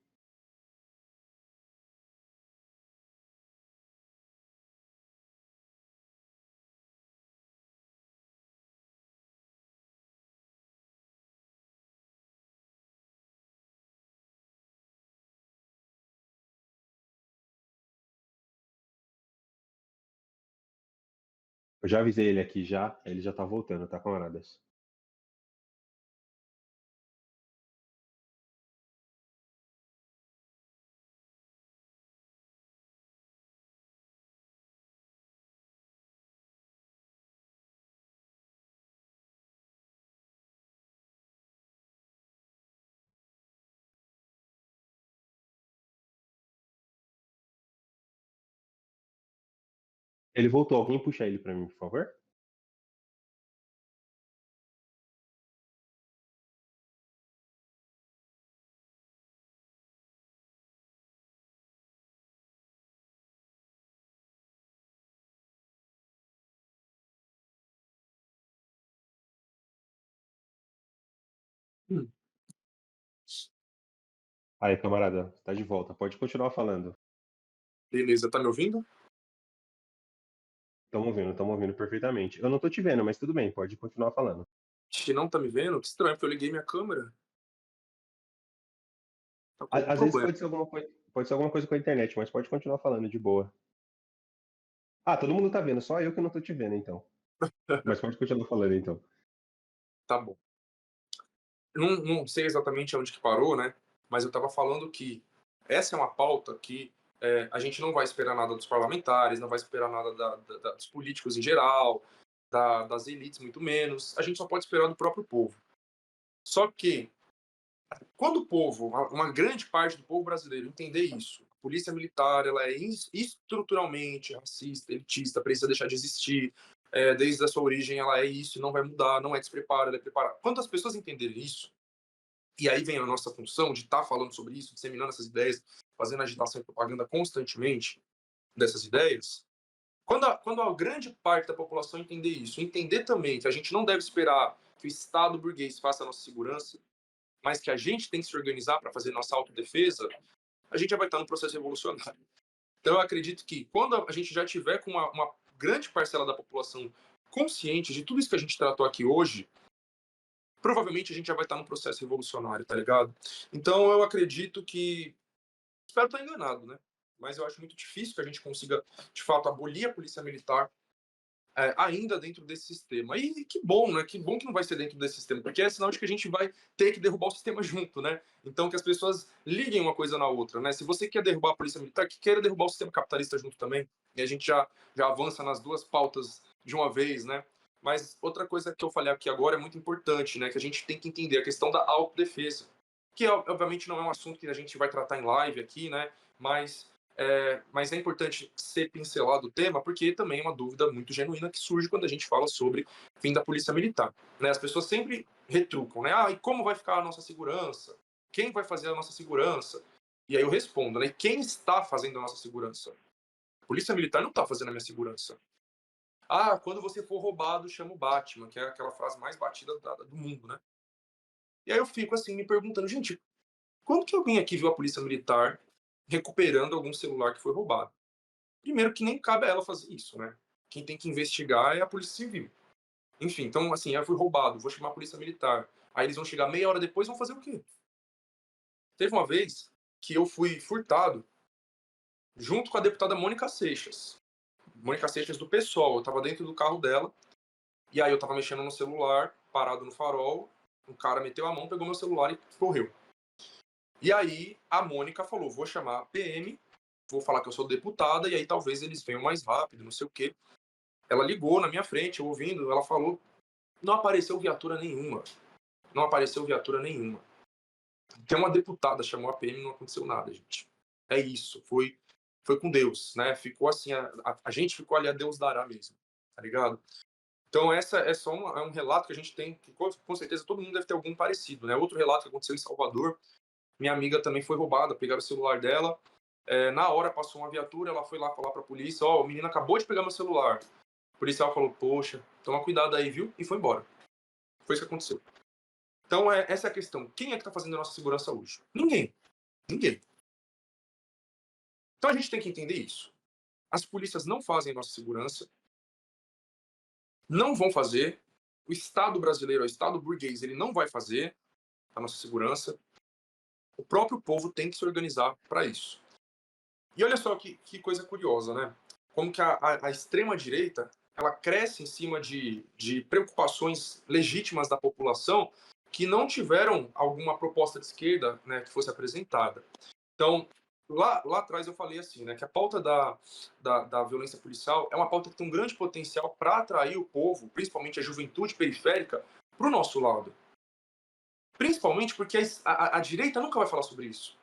Eu já avisei ele aqui já, ele já tá voltando, tá, camaradas? Ele voltou. Alguém puxa ele pra mim, por favor? Hum, Aí, camarada, tá de volta. Pode continuar falando. beleza, tá me ouvindo? Estamos ouvindo perfeitamente. Eu não tô te vendo, mas tudo bem, pode continuar falando. Acho que não tá me vendo? Que estranho, porque eu liguei minha câmera. Tá com algum Às vezes problema. pode ser alguma coisa com a internet, mas pode continuar falando de boa. Ah, todo mundo tá vendo, só eu que não tô te vendo, então. Mas pode continuar falando, então. Tá bom. Não sei exatamente onde que parou, né? Mas eu estava falando que essa é uma pauta que a gente não vai esperar nada dos parlamentares, não vai esperar nada dos políticos em geral, das elites muito menos. A gente só pode esperar do próprio povo. Só que quando o povo, uma grande parte do povo brasileiro entender isso, a polícia militar ela é estruturalmente racista, elitista, precisa deixar de existir. Desde a sua origem ela é isso, não vai mudar, não é despreparo, ela é preparada. Quando as pessoas entenderem isso, e aí vem a nossa função de estar falando sobre isso, disseminando essas ideias, fazendo agitação e propaganda constantemente dessas ideias. Quando a grande parte da população entender isso, entender também que a gente não deve esperar que o Estado burguês faça a nossa segurança, mas que a gente tem que se organizar para fazer nossa autodefesa, a gente já vai estar no processo revolucionário. Então eu acredito que quando a gente já tiver com uma grande parcela da população consciente de tudo isso que a gente tratou aqui hoje, provavelmente a gente já vai estar no processo revolucionário, tá ligado? Então eu acredito que, espero estar enganado, né? Mas eu acho muito difícil que a gente consiga, de fato, abolir a polícia militar ainda dentro desse sistema. E que bom, né? Que bom que não vai ser dentro desse sistema, porque é sinal de que a gente vai ter que derrubar o sistema junto, né? Então que as pessoas liguem uma coisa na outra, né? Se você quer derrubar a polícia militar, que queira derrubar o sistema capitalista junto também. E a gente já avança nas duas pautas de uma vez, né? Mas outra coisa que eu falei aqui agora é muito importante, né? Que a gente tem que entender a questão da autodefesa, que obviamente não é um assunto que a gente vai tratar em live aqui, né? Mas é importante ser pincelado o tema porque também é uma dúvida muito genuína que surge quando a gente fala sobre fim da polícia militar, né? As pessoas sempre retrucam, né? Ah, e como vai ficar a nossa segurança? Quem vai fazer a nossa segurança? E aí eu respondo, né? Quem está fazendo a nossa segurança? A polícia militar não está fazendo a minha segurança. Ah, quando você for roubado, chama o Batman, que é aquela frase mais batida do mundo, né? E aí eu fico assim me perguntando, gente, quando que alguém aqui viu a polícia militar recuperando algum celular que foi roubado? Primeiro que nem cabe a ela fazer isso, né? Quem tem que investigar é a Polícia Civil. Enfim, então assim, eu fui roubado, vou chamar a Polícia Militar. Aí eles vão chegar meia hora depois e vão fazer o quê? Teve uma vez que eu fui furtado junto com a deputada Mônica Seixas. Mônica Seixas do PSOL, eu tava dentro do carro dela, e aí eu tava mexendo no celular, parado no farol, um cara meteu a mão, pegou meu celular e correu. E aí a Mônica falou, vou chamar a PM, vou falar que eu sou deputada, e aí talvez eles venham mais rápido, não sei o quê. Ela ligou na minha frente, eu ouvindo, ela falou, não apareceu viatura nenhuma. Não apareceu viatura nenhuma. Tem uma deputada, chamou a PM e não aconteceu nada, gente. É isso, foi com Deus, né? Ficou assim, a gente ficou ali, a Deus dará mesmo, tá ligado? Então essa é só um relato que a gente tem, que com certeza todo mundo deve ter algum parecido, né? Outro relato que aconteceu em Salvador, minha amiga também foi roubada, pegaram o celular dela, na hora passou uma viatura, ela foi lá falar pra polícia, ó, o menino acabou de pegar meu celular. O policial falou, poxa, toma cuidado aí, viu? E foi embora. Foi isso que aconteceu. Então, essa é a questão. Quem é que está fazendo a nossa segurança hoje? Ninguém. Ninguém. Então, a gente tem que entender isso. As polícias não fazem a nossa segurança, não vão fazer. O Estado brasileiro, o Estado burguês, ele não vai fazer a nossa segurança. O próprio povo tem que se organizar para isso. E olha só que coisa curiosa, né? Como que a extrema-direita ela cresce em cima de preocupações legítimas da população que não tiveram alguma proposta de esquerda, né, que fosse apresentada. Então, lá atrás eu falei assim, né, que a pauta da violência policial é uma pauta que tem um grande potencial para atrair o povo, principalmente a juventude periférica, para o nosso lado. Principalmente porque a direita nunca vai falar sobre isso.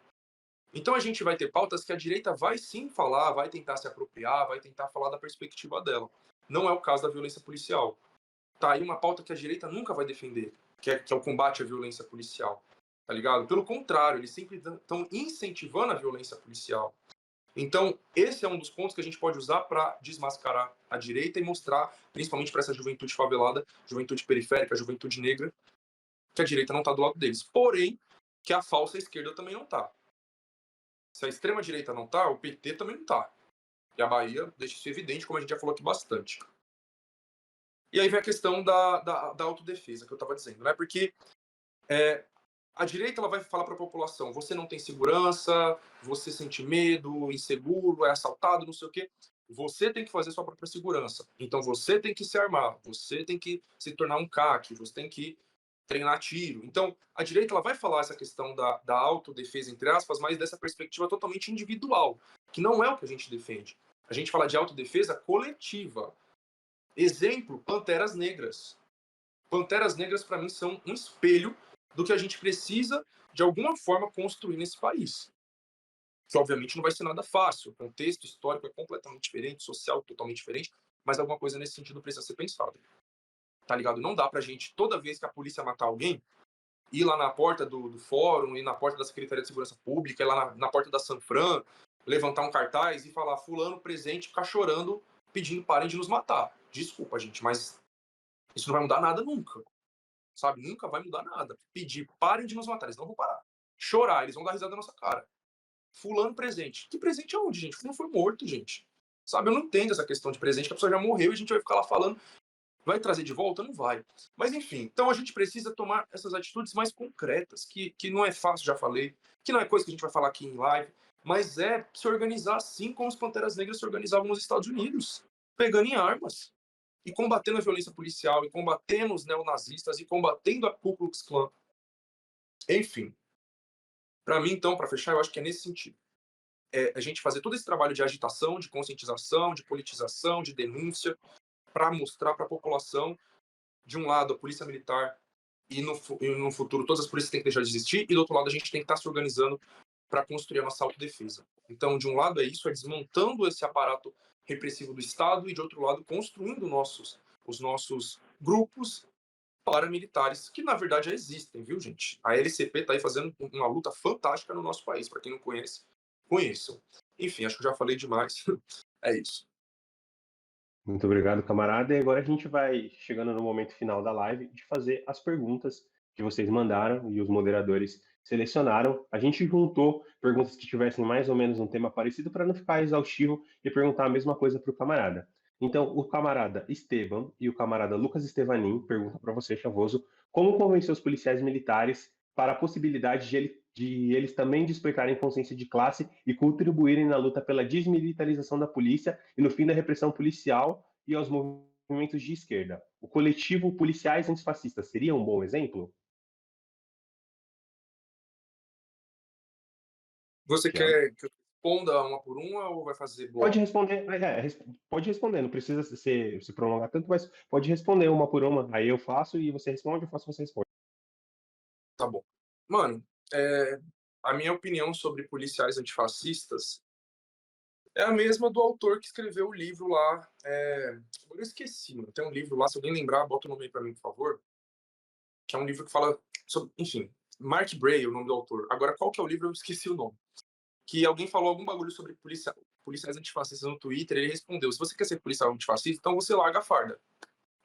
Então a gente vai ter pautas que a direita vai sim falar, vai tentar se apropriar, vai tentar falar da perspectiva dela. Não é o caso da violência policial. Tá aí uma pauta que a direita nunca vai defender, que é o combate à violência policial, tá ligado? Pelo contrário, eles sempre estão incentivando a violência policial. Então, esse é um dos pontos que a gente pode usar para desmascarar a direita e mostrar, principalmente para essa juventude favelada, juventude periférica, juventude negra, que a direita não está do lado deles. Porém, que a falsa esquerda também não está. Se a extrema-direita não está, o PT também não está. E a Bahia deixa isso evidente, como a gente já falou aqui bastante. E aí vem a questão da autodefesa, que eu estava dizendo, né? Porque a direita ela vai falar para a população: você não tem segurança, você sente medo, inseguro, é assaltado, não sei o quê. Você tem que fazer sua própria segurança. Então você tem que se armar, você tem que se tornar um CAC, você tem que treinar tiro. Então a direita ela vai falar essa questão da autodefesa, entre aspas, mas dessa perspectiva totalmente individual, que não é o que a gente defende. A gente fala de autodefesa coletiva. Exemplo, Panteras Negras. Panteras Negras, para mim, são um espelho do que a gente precisa, de alguma forma, construir nesse país. Que, obviamente, não vai ser nada fácil. O contexto histórico é completamente diferente, social totalmente diferente, mas alguma coisa nesse sentido precisa ser pensada. Tá ligado? Não dá pra gente, toda vez que a polícia matar alguém, ir lá na porta do fórum, ir na porta da Secretaria de Segurança Pública, ir lá na porta da Sanfran, levantar um cartaz e falar: fulano presente, ficar chorando, pedindo parem de nos matar. Desculpa, gente, mas isso não vai mudar nada nunca. Sabe? Nunca vai mudar nada. Pedir, parem de nos matar, eles não vão parar. Chorar, eles vão dar risada na nossa cara. Fulano presente. Que presente aonde, gente? Fulano foi morto, gente. Sabe? Eu não entendo essa questão de presente, que a pessoa já morreu e a gente vai ficar lá falando. Vai trazer de volta? Não vai. Mas enfim, então a gente precisa tomar essas atitudes mais concretas, que não é fácil, já falei, que não é coisa que a gente vai falar aqui em live, mas é se organizar assim como os Panteras Negras se organizavam nos Estados Unidos, pegando em armas e combatendo a violência policial, e combatendo os neonazistas, e combatendo a Ku Klux Klan. Enfim, para mim, então, para fechar, eu acho que é nesse sentido. A gente fazer todo esse trabalho de agitação, de conscientização, de politização, de denúncia, para mostrar para a população, de um lado, a polícia militar, e no futuro todas as polícias têm que deixar de existir, e do outro lado a gente tem que estar se organizando para construir a nossa autodefesa. Então, de um lado é isso, é desmontando esse aparato repressivo do Estado, e de outro lado, construindo os nossos grupos paramilitares, que na verdade já existem, viu, gente? A LCP está aí fazendo uma luta fantástica no nosso país. Para quem não conhece, conheçam. Enfim, acho que eu já falei demais. É isso. Muito obrigado, camarada. E agora a gente vai chegando no momento final da live de fazer as perguntas que vocês mandaram e os moderadores selecionaram. A gente juntou perguntas que tivessem mais ou menos um tema parecido para não ficar exaustivo e perguntar a mesma coisa para o camarada. Então, o camarada Esteban e o camarada Lucas Estevanin perguntam para você, Chavoso, como convencer os policiais militares para a possibilidade de eles também despertarem consciência de classe e contribuírem na luta pela desmilitarização da polícia e no fim da repressão policial e aos movimentos de esquerda. O coletivo Policiais Antifascistas seria um bom exemplo? Você Tiago? quer que eu responda uma por uma ou vai fazer Pode bloco? responder, pode responder, não precisa se prolongar tanto, mas pode responder uma por uma. Aí eu faço e você responde, eu faço e você responde. Tá bom. Mano, a minha opinião sobre policiais antifascistas é a mesma do autor que escreveu o livro lá. Agora eu esqueci, mano. Tem um livro lá, se alguém lembrar, bota o nome aí pra mim, por favor. Que é um livro que fala sobre. Enfim, Mark Bray, o nome do autor. Agora, qual que é o livro? Eu esqueci o nome. Que alguém falou algum bagulho sobre policiais antifascistas no Twitter, ele respondeu: se você quer ser policial antifascista, então você larga a farda.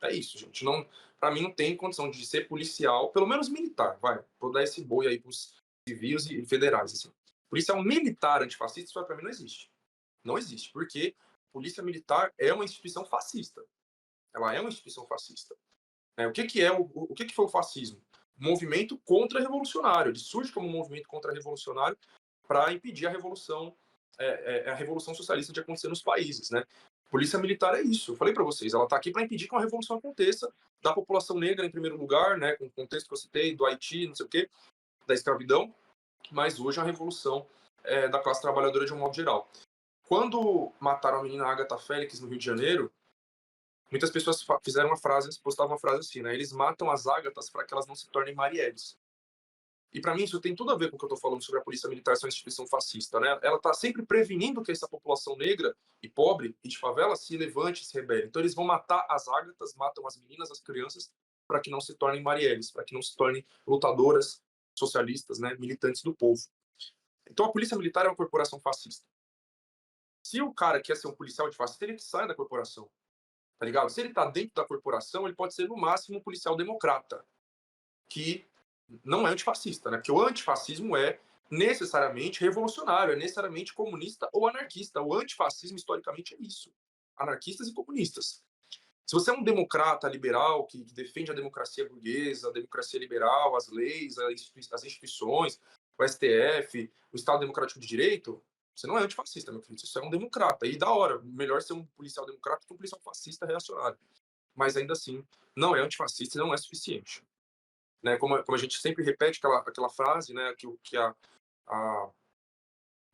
É isso, gente. Não, para mim não tem condição de ser policial, pelo menos militar, vai. Vou dar esse boi aí pros civis e federais, assim. Policial militar antifascista, isso para mim não existe. Não existe, porque polícia militar é uma instituição fascista. Ela é uma instituição fascista. O que que é o que que foi o fascismo? Um movimento contra-revolucionário. Ele surge como um movimento contra-revolucionário para impedir a revolução socialista de acontecer nos países, né? Polícia militar é isso. Eu falei para vocês, ela está aqui para impedir que uma revolução aconteça, da população negra em primeiro lugar, né? Com o contexto que eu citei, do Haiti, não sei o quê, da escravidão, mas hoje a revolução da classe trabalhadora de um modo geral. Quando mataram a menina Agatha Félix no Rio de Janeiro, muitas pessoas postavam uma frase assim, né? Eles matam as Ágatas para que elas não se tornem Marielles. E para mim isso tem tudo a ver com o que eu estou falando sobre a polícia militar ser uma instituição fascista, né? Ela está sempre prevenindo que essa população negra e pobre e de favela se levante, se rebele. Então eles vão matar as ágatas, matam as meninas, as crianças, para que não se tornem Marielles, para que não se tornem lutadoras socialistas, né, militantes do povo. Então a polícia militar é uma corporação fascista. Se o cara quer ser um policial de fascista, ele que sai da corporação, tá ligado? Se ele tá dentro da corporação, ele pode ser no máximo um policial democrata, que não é antifascista, né? Porque o antifascismo é necessariamente revolucionário, é necessariamente comunista ou anarquista. O antifascismo, historicamente, é isso. Anarquistas e comunistas. Se você é um democrata liberal que defende a democracia burguesa, a democracia liberal, as leis, as instituições, o STF, o Estado Democrático de Direito, você não é antifascista, meu querido. Você é um democrata. E da hora, melhor ser um policial democrata que um policial fascista reacionário. Mas ainda assim, não é antifascista e não é suficiente. Né? Como a gente sempre repete aquela frase, né, que a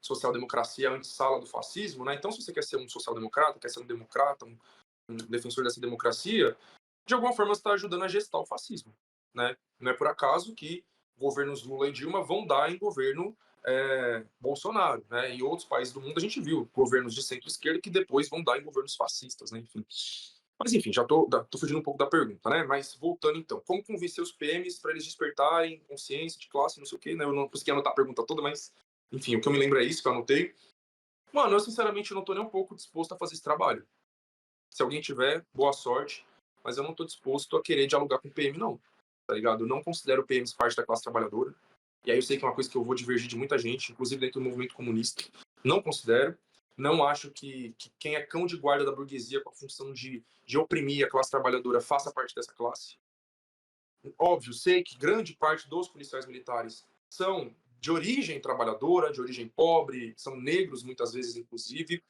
social-democracia é a antessala do fascismo, né? Então, se você quer ser um social-democrata, quer ser um democrata, um defensor dessa democracia, de alguma forma você está ajudando a gestar o fascismo, né? Não é por acaso que governos Lula e Dilma vão dar em governo Bolsonaro, né? Em outros países do mundo a gente viu governos de centro-esquerda que depois vão dar em governos fascistas, né? Enfim. Mas enfim, já tô fugindo um pouco da pergunta, né? Mas voltando então, como convencer os PMs para eles despertarem consciência de classe, não sei o quê, né? Eu não consegui anotar a pergunta toda, mas enfim, o que eu me lembro é isso que eu anotei. Mano, eu sinceramente não tô nem um pouco disposto a fazer esse trabalho. Se alguém tiver, boa sorte, mas eu não tô disposto a querer dialogar com o PM, não. Tá ligado? Eu não considero PMs parte da classe trabalhadora. E aí eu sei que é uma coisa que eu vou divergir de muita gente, inclusive dentro do movimento comunista. Não considero. Não acho que quem é cão de guarda da burguesia com a função de oprimir a classe trabalhadora faça parte dessa classe. Óbvio, sei que grande parte dos policiais militares são de origem trabalhadora, de origem pobre, são negros muitas vezes, inclusive.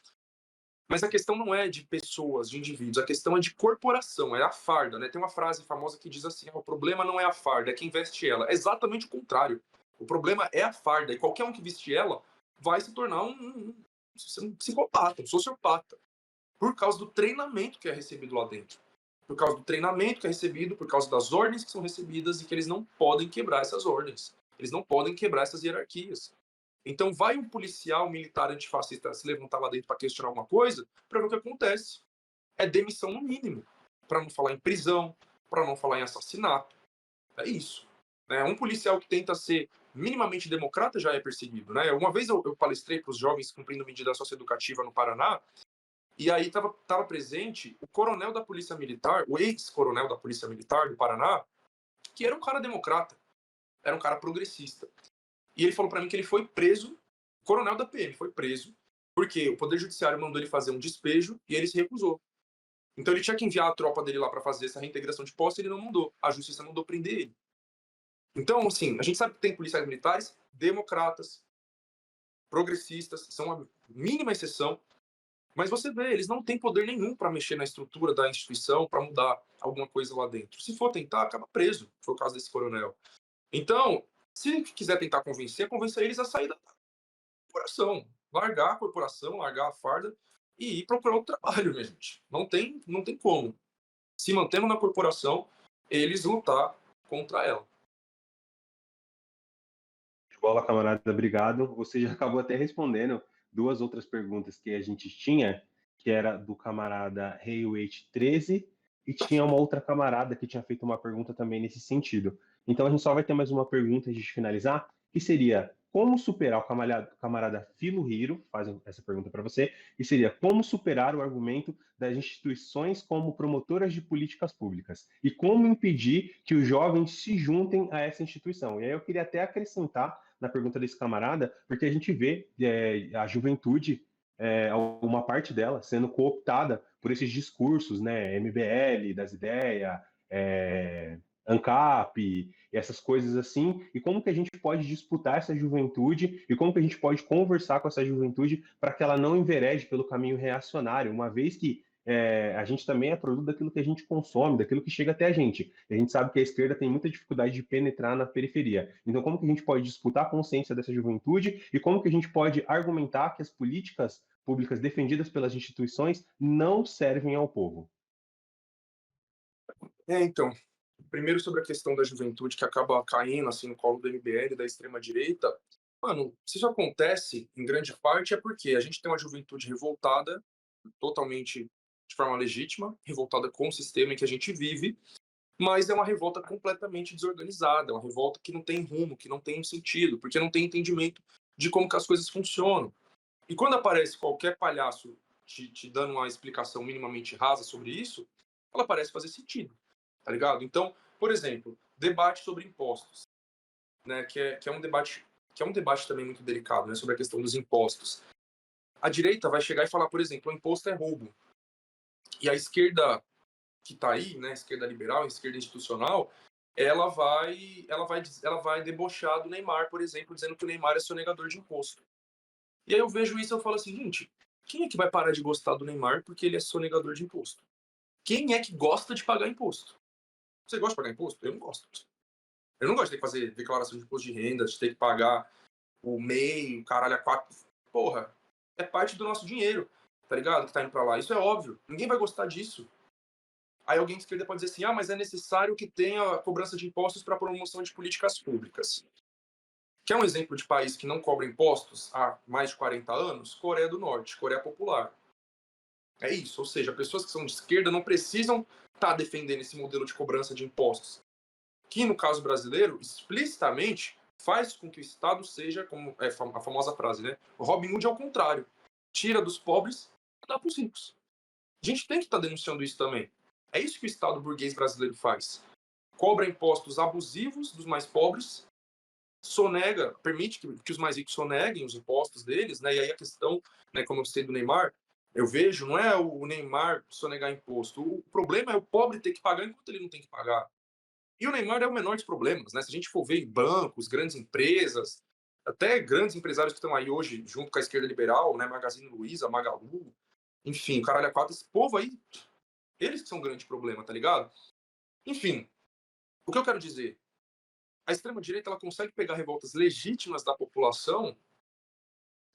Mas a questão não é de pessoas, de indivíduos, a questão é de corporação, é a farda, né? Tem uma frase famosa que diz assim: o problema não é a farda, é quem veste ela. É exatamente o contrário. O problema é a farda, e qualquer um que vestir ela vai se tornar um psicopata, um sociopata, por causa do treinamento que é recebido lá dentro. Por causa do treinamento que é recebido, por causa das ordens que são recebidas e que eles não podem quebrar essas ordens. Eles não podem quebrar essas hierarquias. Então vai um policial militar antifascista se levantar lá dentro para questionar alguma coisa, para ver o que acontece. É demissão no mínimo, para não falar em prisão, para não falar em assassinato. É isso. Né? Um policial que tenta ser minimamente democrata já é perseguido. Né? Uma vez eu palestrei para os jovens cumprindo medida socioeducativa no Paraná, e aí estava presente o coronel da Polícia Militar, o ex-coronel da Polícia Militar do Paraná, que era um cara democrata, era um cara progressista. E ele falou para mim que ele foi preso, o coronel da PM foi preso, porque o Poder Judiciário mandou ele fazer um despejo e ele se recusou. Então ele tinha que enviar a tropa dele lá para fazer essa reintegração de posse e ele não mandou. A justiça mandou prender ele. Então, assim, a gente sabe que tem policiais militares democratas, progressistas, são a mínima exceção, mas você vê, eles não têm poder nenhum para mexer na estrutura da instituição, para mudar alguma coisa lá dentro. Se for tentar, acaba preso. Foi o caso desse coronel. Então, se quiser tentar convencer eles a sair da corporação, largar a corporação, largar a farda e ir procurar outro trabalho, minha gente. Não tem como. Se mantendo na corporação, eles lutar contra ela. De bola, camarada, obrigado. Você já acabou até respondendo duas outras perguntas que a gente tinha, que era do camarada Heyweight 13 e tinha uma outra camarada que tinha feito uma pergunta também nesse sentido. Então a gente só vai ter mais uma pergunta antes de finalizar, que seria como superar o camarada Filo Hiro, faz essa pergunta para você, e seria como superar o argumento das instituições como promotoras de políticas públicas e como impedir que os jovens se juntem a essa instituição. E aí eu queria até acrescentar na pergunta desse camarada, porque a gente vê a juventude, uma parte dela, sendo cooptada por esses discursos, né, MBL, das ideias, ANCAP, e essas coisas assim, e como que a gente pode disputar essa juventude e como que a gente pode conversar com essa juventude para que ela não enverede pelo caminho reacionário, uma vez que a gente também é produto daquilo que a gente consome, daquilo que chega até a gente. E a gente sabe que a esquerda tem muita dificuldade de penetrar na periferia. Então, como que a gente pode disputar a consciência dessa juventude e como que a gente pode argumentar que as políticas públicas defendidas pelas instituições não servem ao povo? Então, Primeiro sobre a questão da juventude que acaba caindo assim no colo do MBL, da extrema direita. Mano, se isso acontece em grande parte é porque a gente tem uma juventude revoltada, totalmente de forma legítima, revoltada com o sistema em que a gente vive, mas é uma revolta completamente desorganizada, é uma revolta que não tem rumo, que não tem um sentido, porque não tem entendimento de como que as coisas funcionam. E quando aparece qualquer palhaço te dando uma explicação minimamente rasa sobre isso, ela parece fazer sentido, tá ligado? Então, por exemplo, debate sobre impostos, né, que é um debate também muito delicado, né, sobre a questão dos impostos. A direita vai chegar e falar, por exemplo, o imposto é roubo. E a esquerda que está aí, né, a esquerda liberal, a esquerda institucional, ela vai debochar do Neymar, por exemplo, dizendo que o Neymar é sonegador de imposto. E aí eu vejo isso e eu falo assim, gente, quem é que vai parar de gostar do Neymar porque ele é sonegador de imposto? Quem é que gosta de pagar imposto? Você gosta de pagar imposto? Eu não gosto. Eu não gosto de ter que fazer declaração de imposto de renda, de ter que pagar o MEI, o caralho a quatro. Porra, é parte do nosso dinheiro, tá ligado? Que tá indo pra lá. Isso é óbvio. Ninguém vai gostar disso. Aí alguém de esquerda pode dizer assim, mas é necessário que tenha a cobrança de impostos para promoção de políticas públicas. Quer um exemplo de país que não cobra impostos há mais de 40 anos? Coreia do Norte, Coreia Popular. É isso, ou seja, pessoas que são de esquerda não precisam estar defendendo esse modelo de cobrança de impostos, que no caso brasileiro, explicitamente, faz com que o Estado seja, como é a famosa frase, né? O Robin Hood é o contrário. Tira dos pobres e dá para os ricos. A gente tem que estar denunciando isso também. É isso que o Estado burguês brasileiro faz. Cobra impostos abusivos dos mais pobres, permite que os mais ricos soneguem os impostos deles, né? E aí a questão, né, como eu sei do Neymar, eu vejo, não é o Neymar sonegar imposto. O problema é o pobre ter que pagar enquanto ele não tem que pagar. E o Neymar é o menor dos problemas, né? Se a gente for ver bancos, grandes empresas, até grandes empresários que estão aí hoje junto com a esquerda liberal, né? Magazine Luiza, Magalu, enfim, o caralho a quatro, esse povo aí, eles que são o grande problema, tá ligado? Enfim, o que eu quero dizer? A extrema-direita ela consegue pegar revoltas legítimas da população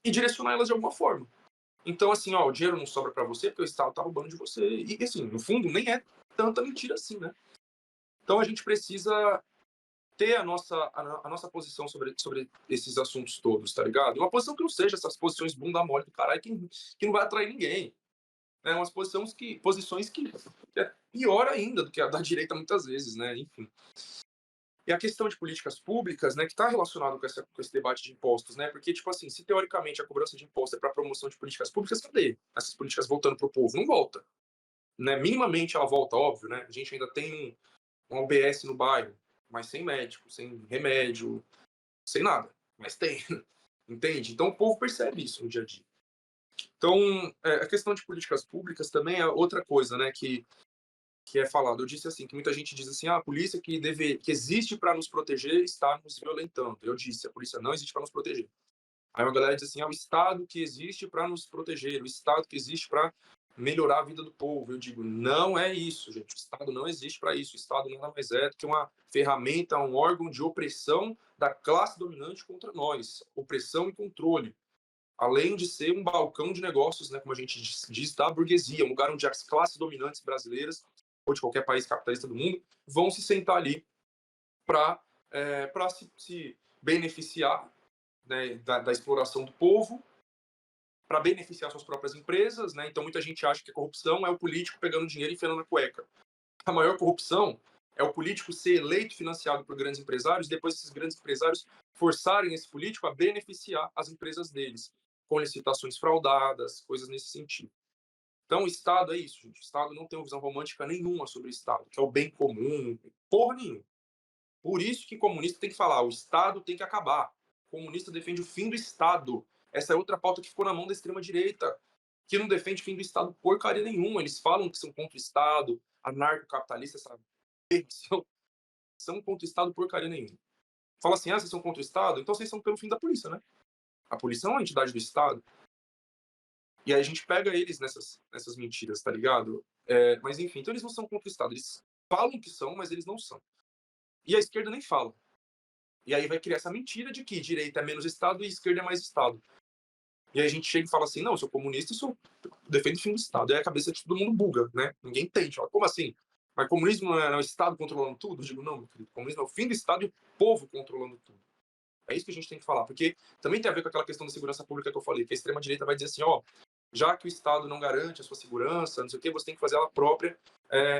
e direcionar elas de alguma forma. Então, assim, o dinheiro não sobra para você porque o Estado tá roubando de você. E, assim, no fundo, nem é tanta mentira assim, né? Então, a gente precisa ter a nossa posição sobre esses assuntos todos, tá ligado? Uma posição que não seja essas posições bunda mole do caralho que não vai atrair ninguém. Né? Umas posições que é pior ainda do que a da direita muitas vezes, né? Enfim. E a questão de políticas públicas, né, que está relacionado com esse debate de impostos, né? Porque, tipo assim, se teoricamente a cobrança de imposto é para promoção de políticas públicas, cadê essas políticas voltando para o povo? Não volta. Né? Minimamente ela volta, óbvio, né? A gente ainda tem um UBS no bairro, mas sem médico, sem remédio, sem nada. Mas tem, entende? Então o povo percebe isso no dia a dia. Então, a questão de políticas públicas também é outra coisa, né, que é falado. Eu disse assim, que muita gente diz assim, a polícia que existe para nos proteger está nos violentando. Eu disse, a polícia não existe para nos proteger. Aí uma galera diz assim, o Estado que existe para nos proteger, o Estado que existe para melhorar a vida do povo. Eu digo, não é isso, gente. O Estado não existe para isso. O Estado nada mais é do que uma ferramenta, um órgão de opressão da classe dominante contra nós. Opressão e controle. Além de ser um balcão de negócios, né, como a gente diz, da burguesia, um lugar onde as classes dominantes brasileiras ou de qualquer país capitalista do mundo vão se sentar ali para se beneficiar, né, da exploração do povo, para beneficiar suas próprias empresas, né? Então muita gente acha que a corrupção é o político pegando dinheiro e enfiando na cueca. A maior corrupção é o político ser eleito, financiado por grandes empresários, e depois esses grandes empresários forçarem esse político a beneficiar as empresas deles, com licitações fraudadas, coisas nesse sentido. Então, o Estado é isso, gente. O Estado não tem uma visão romântica nenhuma sobre o Estado, que é o bem comum, porra nenhuma. Por isso que comunista tem que falar, o Estado tem que acabar. O comunista defende o fim do Estado. Essa é outra pauta que ficou na mão da extrema-direita, que não defende o fim do Estado porcaria nenhuma. Eles falam que são contra o Estado, anarcocapitalista, essa são contra o Estado porcaria nenhuma. Fala assim, vocês são contra o Estado? Então vocês são pelo fim da polícia, né? A polícia é uma entidade do Estado. E aí a gente pega eles nessas mentiras, tá ligado? Mas enfim, então eles não são contra o Estado. Eles falam que são, mas eles não são. E a esquerda nem fala. E aí vai criar essa mentira de que direita é menos Estado e esquerda é mais Estado. E aí a gente chega e fala assim, não, eu sou comunista e defendo o fim do Estado. E aí a cabeça de todo mundo buga, né? Ninguém entende. Fala, como assim? Mas comunismo não é o Estado controlando tudo? Eu digo, não, meu querido, comunismo é o fim do Estado e o povo controlando tudo. É isso que a gente tem que falar, porque também tem a ver com aquela questão da segurança pública que eu falei, que a extrema-direita vai dizer assim, ó, já que o Estado não garante a sua segurança, não sei o quê, você tem que fazer ela própria,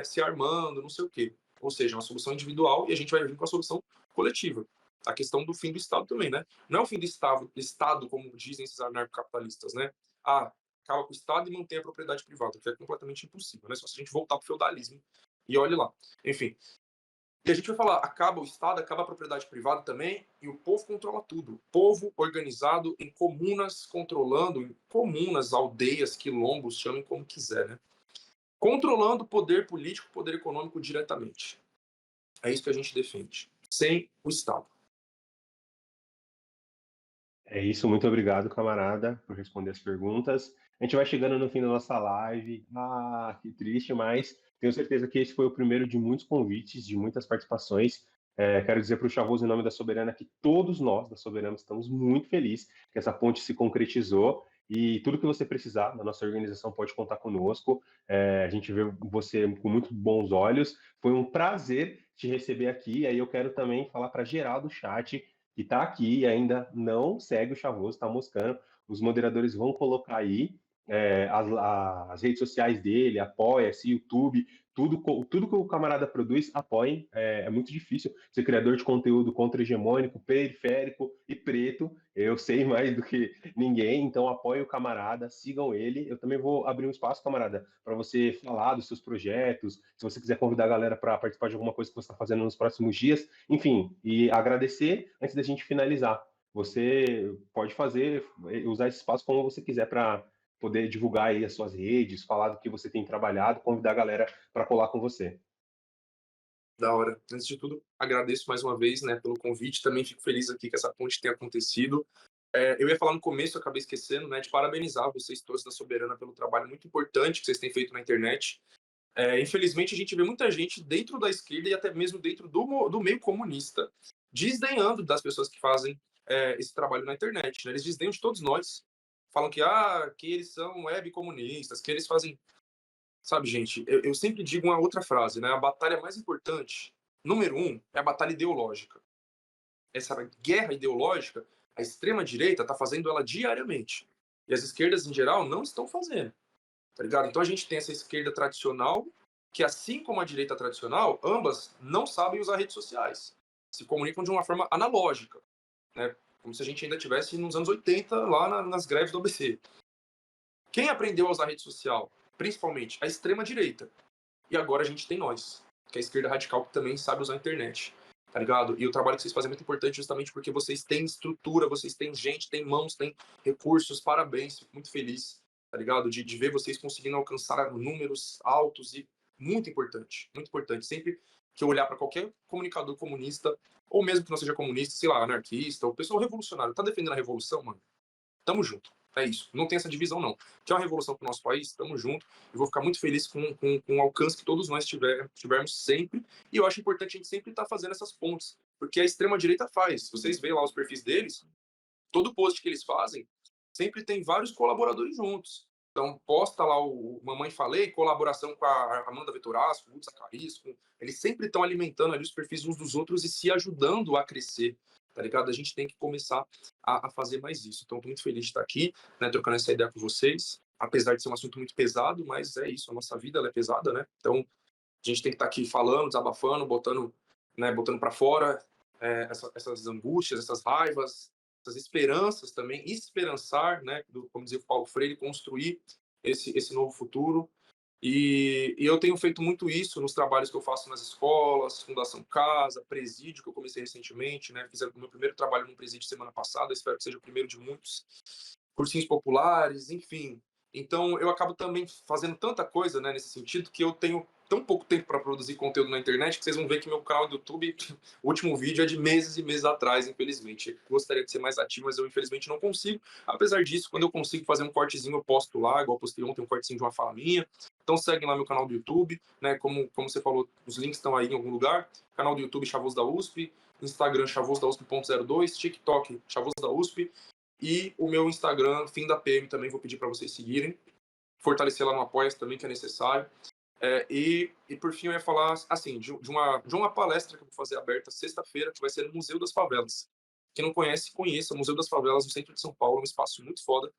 se armando, não sei o quê. Ou seja, uma solução individual e a gente vai vir com a solução coletiva. A questão do fim do Estado também, né? Não é o fim do Estado como dizem esses anarcocapitalistas, né? Ah, acaba com o Estado e mantém a propriedade privada, que é completamente impossível, né? Só se a gente voltar para o feudalismo e olhe lá. Enfim, e a gente vai falar, acaba o Estado, acaba a propriedade privada também, e o povo controla tudo. Povo organizado em comunas, controlando, em comunas, aldeias, quilombos, chamem como quiser, né? Controlando o poder político, poder econômico diretamente. É isso que a gente defende. Sem o Estado. É isso, muito obrigado, camarada, por responder as perguntas. A gente vai chegando no fim da nossa live. Ah, que triste, mas tenho certeza que esse foi o primeiro de muitos convites, de muitas participações. Quero dizer para o Chavoso, em nome da Soberana, que todos nós da Soberana estamos muito felizes que essa ponte se concretizou e tudo que você precisar da nossa organização pode contar conosco. A gente vê você com muito bons olhos. Foi um prazer te receber aqui. Aí eu quero também falar para geral do chat que está aqui e ainda não segue o Chavoso, está moscando. Os moderadores vão colocar aí as redes sociais dele, Apoia-se, YouTube, tudo que o camarada produz, apoiem. É muito difícil ser criador de conteúdo contra-hegemônico, periférico e preto. Eu sei mais do que ninguém, então apoiem o camarada, sigam ele. Eu também vou abrir um espaço, camarada, para você falar dos seus projetos, se você quiser convidar a galera para participar de alguma coisa que você está fazendo nos próximos dias, enfim, e agradecer antes da gente finalizar. Você pode fazer, usar esse espaço como você quiser para poder divulgar aí as suas redes, falar do que você tem trabalhado, convidar a galera para colar com você. Da hora. Antes de tudo, agradeço mais uma vez, né, pelo convite. Também fico feliz aqui que essa ponte tenha acontecido. Eu ia falar no começo, eu acabei esquecendo, né, de parabenizar vocês todos da Soberana pelo trabalho muito importante que vocês têm feito na internet. Infelizmente, a gente vê muita gente dentro da esquerda e até mesmo dentro do meio comunista desdenhando das pessoas que fazem esse trabalho na internet. Né? Eles desdenham de todos nós. Falam que eles são web comunistas, que eles fazem. Sabe, gente, eu sempre digo uma outra frase, né? A batalha mais importante, número um, é a batalha ideológica. Essa guerra ideológica, a extrema-direita está fazendo ela diariamente. E as esquerdas, em geral, não estão fazendo. Tá ligado? Então a gente tem essa esquerda tradicional, que assim como a direita tradicional, ambas não sabem usar redes sociais. Se comunicam de uma forma analógica, né? Como se a gente ainda tivesse nos anos 80, lá nas greves do ABC. Quem aprendeu a usar rede social? Principalmente a extrema-direita. E agora a gente tem nós, que é a esquerda radical, que também sabe usar a internet. Tá ligado? E o trabalho que vocês fazem é muito importante justamente porque vocês têm estrutura, vocês têm gente, têm mãos, têm recursos. Parabéns, fico muito feliz, tá ligado? De ver vocês conseguindo alcançar números altos e muito importante, muito importante. Sempre que eu olhar para qualquer comunicador comunista, ou mesmo que não seja comunista, sei lá, anarquista, ou pessoa revolucionária, tá defendendo a revolução, mano? Tamo junto. É isso. Não tem essa divisão, não. Quer uma revolução para o nosso país? Tamo junto. Eu vou ficar muito feliz com o alcance que todos nós tivermos sempre. E eu acho importante a gente sempre estar fazendo essas pontes. Porque a extrema-direita faz. Se vocês veem lá os perfis deles, todo post que eles fazem, sempre tem vários colaboradores juntos. Então, posta lá o Mamãe Falei, colaboração com a Amanda Vitorazzo, com o Zacarias, eles sempre estão alimentando ali os perfis uns dos outros e se ajudando a crescer, tá ligado? A gente tem que começar a fazer mais isso. Então, estou muito feliz de estar aqui, né, trocando essa ideia com vocês, apesar de ser um assunto muito pesado, mas é isso, a nossa vida ela é pesada, né? Então, a gente tem que estar aqui falando, desabafando, botando para fora essas angústias, essas raivas, essas esperanças também, esperançar, né, como dizia o Paulo Freire, construir esse novo futuro. E eu tenho feito muito isso nos trabalhos que eu faço nas escolas, Fundação Casa, presídio, que eu comecei recentemente, né, fiz o meu primeiro trabalho num presídio semana passada, espero que seja o primeiro de muitos, cursinhos populares, enfim. Então, eu acabo também fazendo tanta coisa, né, nesse sentido, que eu tenho tão pouco tempo para produzir conteúdo na internet que vocês vão ver que meu canal do YouTube, o último vídeo é de meses e meses atrás, infelizmente. Eu gostaria de ser mais ativo, mas eu infelizmente não consigo. Apesar disso, quando eu consigo fazer um cortezinho, eu posto lá, igual eu postei ontem um cortezinho de uma fala minha. Então segue lá meu canal do YouTube, né? Como você falou, os links estão aí em algum lugar. Canal do YouTube Chavoso da USP, Instagram Chavoso da USP.02, TikTok Chavoso da USP. E o meu Instagram, Fim da PM, também vou pedir para vocês seguirem. Fortalecer lá no Apoia também, que é necessário. E por fim eu ia falar assim de uma palestra que eu vou fazer aberta sexta-feira, que vai ser no Museu das Favelas. Quem não conhece, conheça o Museu das Favelas no centro de São Paulo, um espaço muito foda.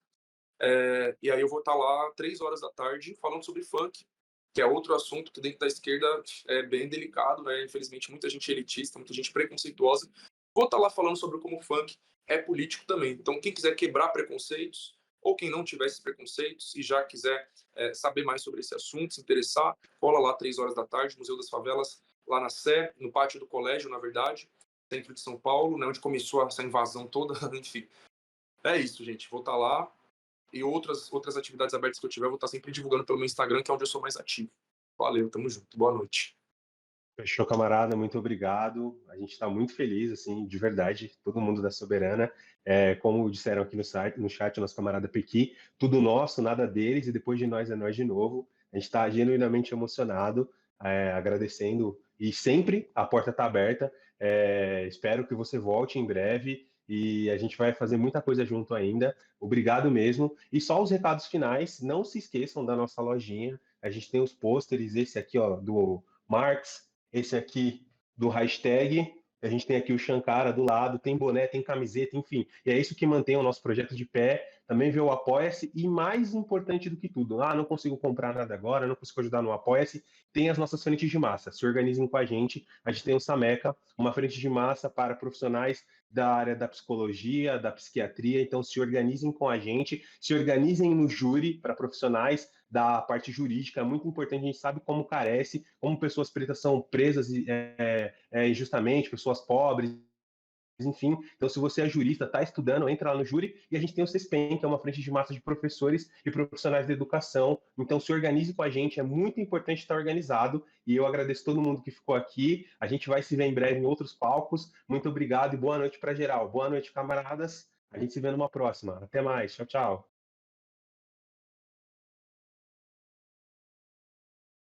E aí eu vou estar lá 3 horas da tarde falando sobre funk, que é outro assunto que dentro da esquerda é bem delicado, né? Infelizmente muita gente elitista, muita gente preconceituosa. Vou estar lá falando sobre como o funk é político também. Então quem quiser quebrar preconceitos, ou quem não tiver esses preconceitos e já quiser saber mais sobre esse assunto, se interessar, cola lá 3 horas da tarde, Museu das Favelas, lá na Sé, no pátio do colégio, na verdade, centro de São Paulo, né, onde começou essa invasão toda, enfim. É isso, gente. Vou estar lá e outras atividades abertas que eu tiver, eu vou estar sempre divulgando pelo meu Instagram, que é onde eu sou mais ativo. Valeu, tamo junto. Boa noite. Fechou, camarada, muito obrigado. A gente está muito feliz, assim, de verdade, todo mundo da Soberana. Como disseram aqui no chat, nosso camarada Pequi, tudo nosso, nada deles, e depois de nós é nós de novo. A gente está genuinamente emocionado, agradecendo, e sempre a porta está aberta. Espero que você volte em breve e a gente vai fazer muita coisa junto ainda. Obrigado mesmo. E só os recados finais, não se esqueçam da nossa lojinha. A gente tem os pôsteres, esse aqui, ó, do Marx, esse aqui do hashtag, a gente tem aqui o Shankara do lado, tem boné, tem camiseta, enfim. E é isso que mantém o nosso projeto de pé. Também vê o Apoia-se e mais importante do que tudo, não consigo comprar nada agora, não consigo ajudar no Apoia-se, tem as nossas frentes de massa. Se organizem com a gente tem o Sameca, uma frente de massa para profissionais da área da psicologia, da psiquiatria, então se organizem com a gente, se organizem no júri para profissionais da parte jurídica, é muito importante, a gente sabe como carece, como pessoas pretas são presas injustamente, pessoas pobres, enfim. Então, se você é jurista, está estudando, entra lá no júri, e a gente tem o CESPEN, que é uma frente de massa de professores e profissionais da educação. Então, se organize com a gente, é muito importante estar organizado, e eu agradeço todo mundo que ficou aqui. A gente vai se ver em breve em outros palcos. Muito obrigado e boa noite para geral. Boa noite, camaradas. A gente se vê numa próxima. Até mais. Tchau, tchau.